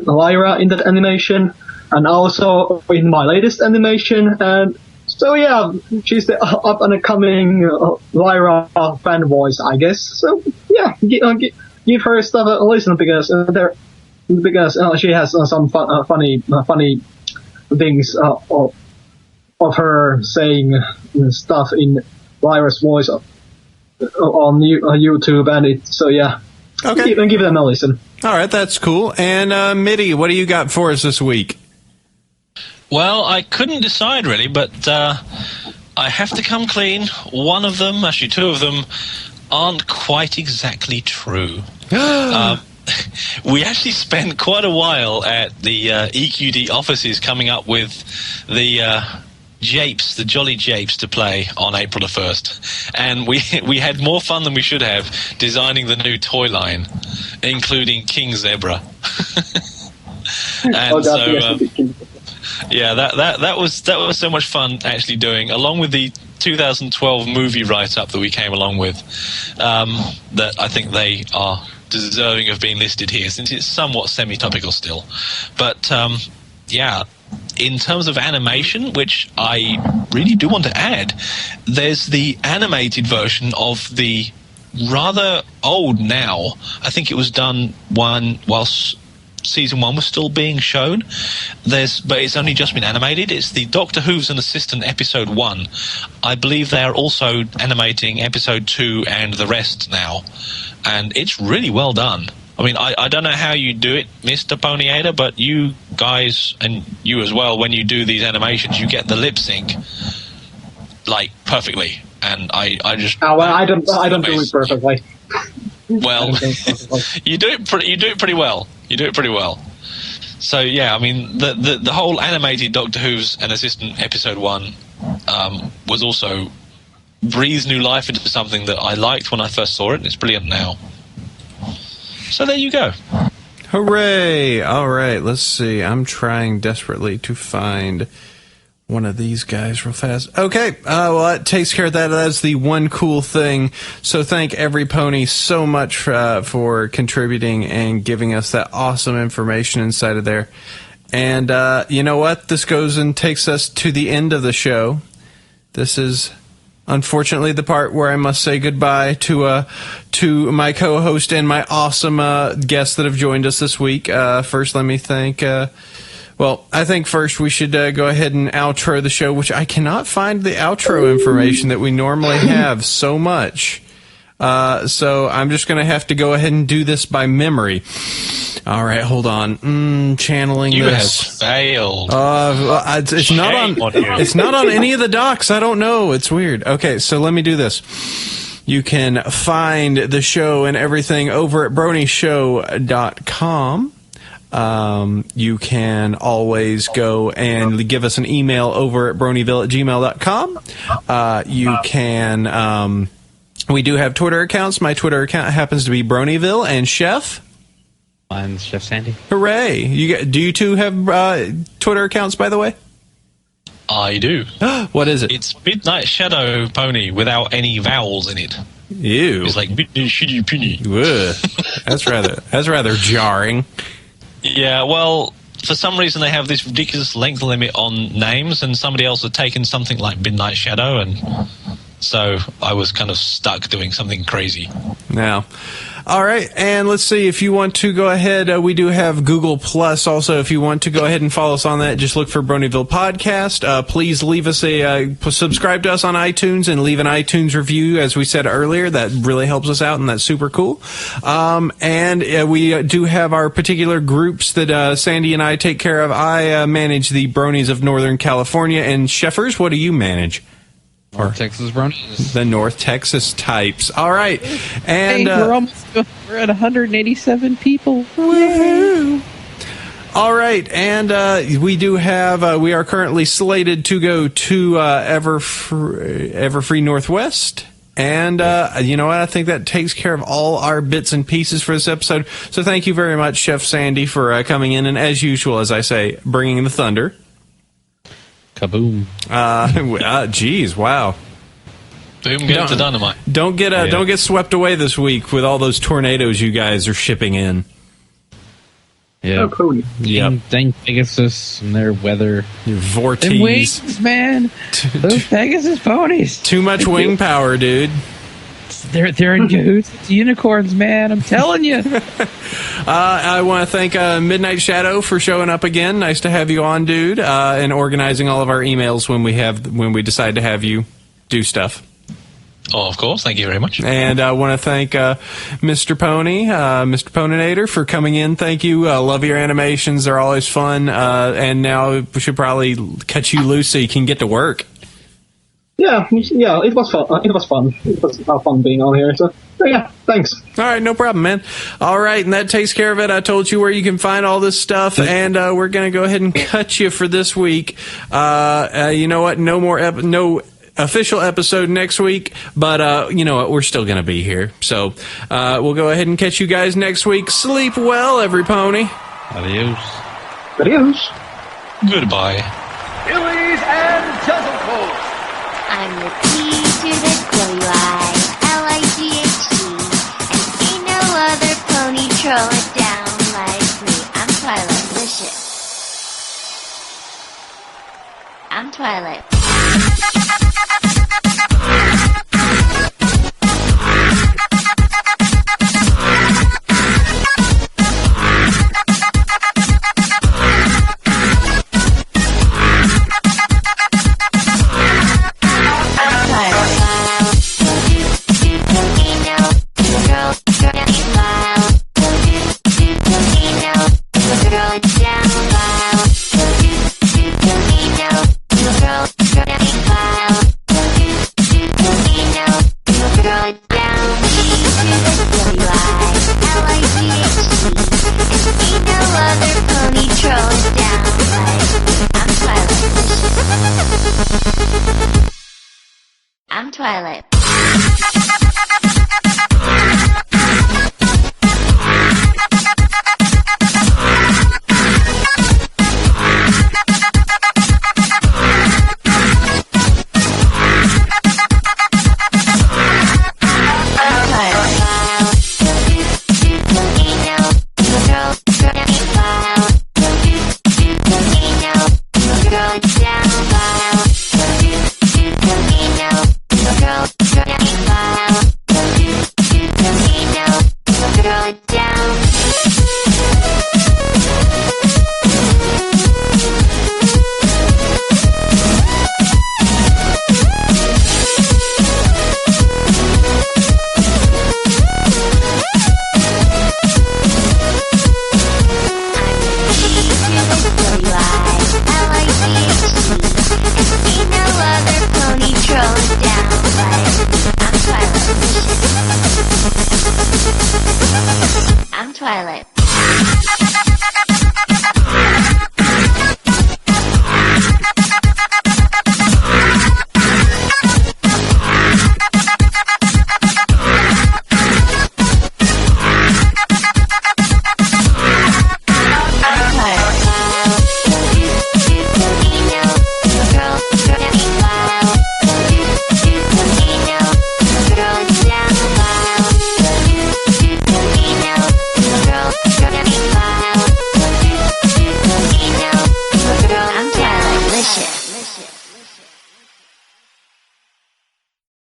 Lyra in that animation, and also in my latest animation. And so yeah, she's the up and coming Lyra fan voice, I guess. So yeah, give her stuff a listen because she has some funny things of her saying stuff in Lyra's voice on YouTube, and so yeah. Okay. Give them a listen. All right, that's cool. And Mitty, what do you got for us this week? Well, I couldn't decide really, but I have to come clean. One of them, actually two of them, aren't quite exactly true. We actually spent quite a while at the EQD offices coming up with the Japes, the Jolly Japes, to play on April the 1st. And we had more fun than we should have designing the new toy line, including King Zebra. And yeah, that was so much fun actually doing, along with the 2012 movie write-up that we came along with, that I think they are deserving of being listed here, since it's somewhat semi-topical still. But yeah, in terms of animation, which I really do want to add, there's the animated version of the rather old now. I think it was done whilst season 1 was still being shown. But it's only just been animated. It's the Doctor Who's an Assistant episode 1. I believe they're also animating episode 2 and the rest now. And it's really well done. I mean, I don't know how you do it, Mr. Ponyada, but you guys, and you as well, when you do these animations, you get the lip sync like perfectly. And I just I don't do it perfectly. Well, you do it pretty well. You do it pretty well. So yeah, I mean, the whole animated Doctor Who's an Assistant episode 1 was also breathed new life into something that I liked when I first saw it, and it's brilliant now. So there you go. Hooray! All right, let's see. I'm trying desperately to find one of these guys real fast. Okay, well, that takes care of that. That's the one cool thing. So thank every pony so much for contributing and giving us that awesome information inside of there. And you know what? This goes and takes us to the end of the show. This is unfortunately the part where I must say goodbye to my co-host and my awesome guests that have joined us this week. First, let me thank... Well, I think first we should go ahead and outro the show, which I cannot find the outro information that we normally have so much. So I'm just going to have to go ahead and do this by memory. All right, hold on. Channeling you this. You have failed. It's not on. It's not on any of the docs. I don't know. It's weird. Okay, so let me do this. You can find the show and everything over at BronyShow.com. You can always go and give us an email over at Bronyville@gmail.com. You can, we do have Twitter accounts. My Twitter account happens to be Bronyville, and Chef. Mine's Chef Sandy. Hooray! Do you two have Twitter accounts, by the way? I do. What is it? It's Midnight Shadow Pony without any vowels in it. Ew. It's like Midnight Shadow Pony. That's rather jarring. Yeah, well, for some reason they have this ridiculous length limit on names, and somebody else had taken something like Midnight Shadow, and so I was kind of stuck doing something crazy. Now, All right, and let's see if you want to go ahead. We do have Google Plus also. If you want to go ahead and follow us on that, just look for Bronyville Podcast. Please leave us subscribe to us on iTunes and leave an iTunes review. As we said earlier, that really helps us out, and that's super cool. And we do have our particular groups that Sandy and I take care of. I manage the Bronies of Northern California, and Sheffers, what do you manage? North Texas Bronies. The North Texas types. All right. And we're at 187 people. Woohoo! All right, and we do have. We are currently slated to go to Everfree Northwest, and you know what? I think that takes care of all our bits and pieces for this episode. So thank you very much, Chef Sandy, for coming in, and as usual, as I say, bringing the thunder. Kaboom! Geez, wow. Boom, get the dynamite. Don't get swept away this week with all those tornadoes you guys are shipping in. Yeah. Oh, cool. Yep. Dang Pegasus and their weather. Vortices. Them wings, man. Those Pegasus ponies. Too much wing power, dude. They're in cahoots with unicorns, man. I'm telling you. I want to thank Midnight Shadow for showing up again. Nice to have you on, dude, and organizing all of our emails when we decide to have you do stuff. Oh, of course. Thank you very much. And I want to thank Mr. Pony, Mr. Poninator, for coming in. Thank you. Love your animations. They're always fun. And now we should probably cut you loose so you can get to work. Yeah, it was fun. It was fun. It was fun being on here. So yeah, thanks. All right, no problem, man. All right, and that takes care of it. I told you where you can find all this stuff, and we're going to go ahead and cut you for this week. You know what? No official episode next week, but you know what? We're still going to be here. So we'll go ahead and catch you guys next week. Sleep well, every pony. Adios. Adios. Goodbye. Billies and Gentlefolks. I'm the P to the W-I-L-I-G-H-T, and ain't no other pony troll it down like me. I'm Twilight-licious. I'm Twilight. I'm Twilight.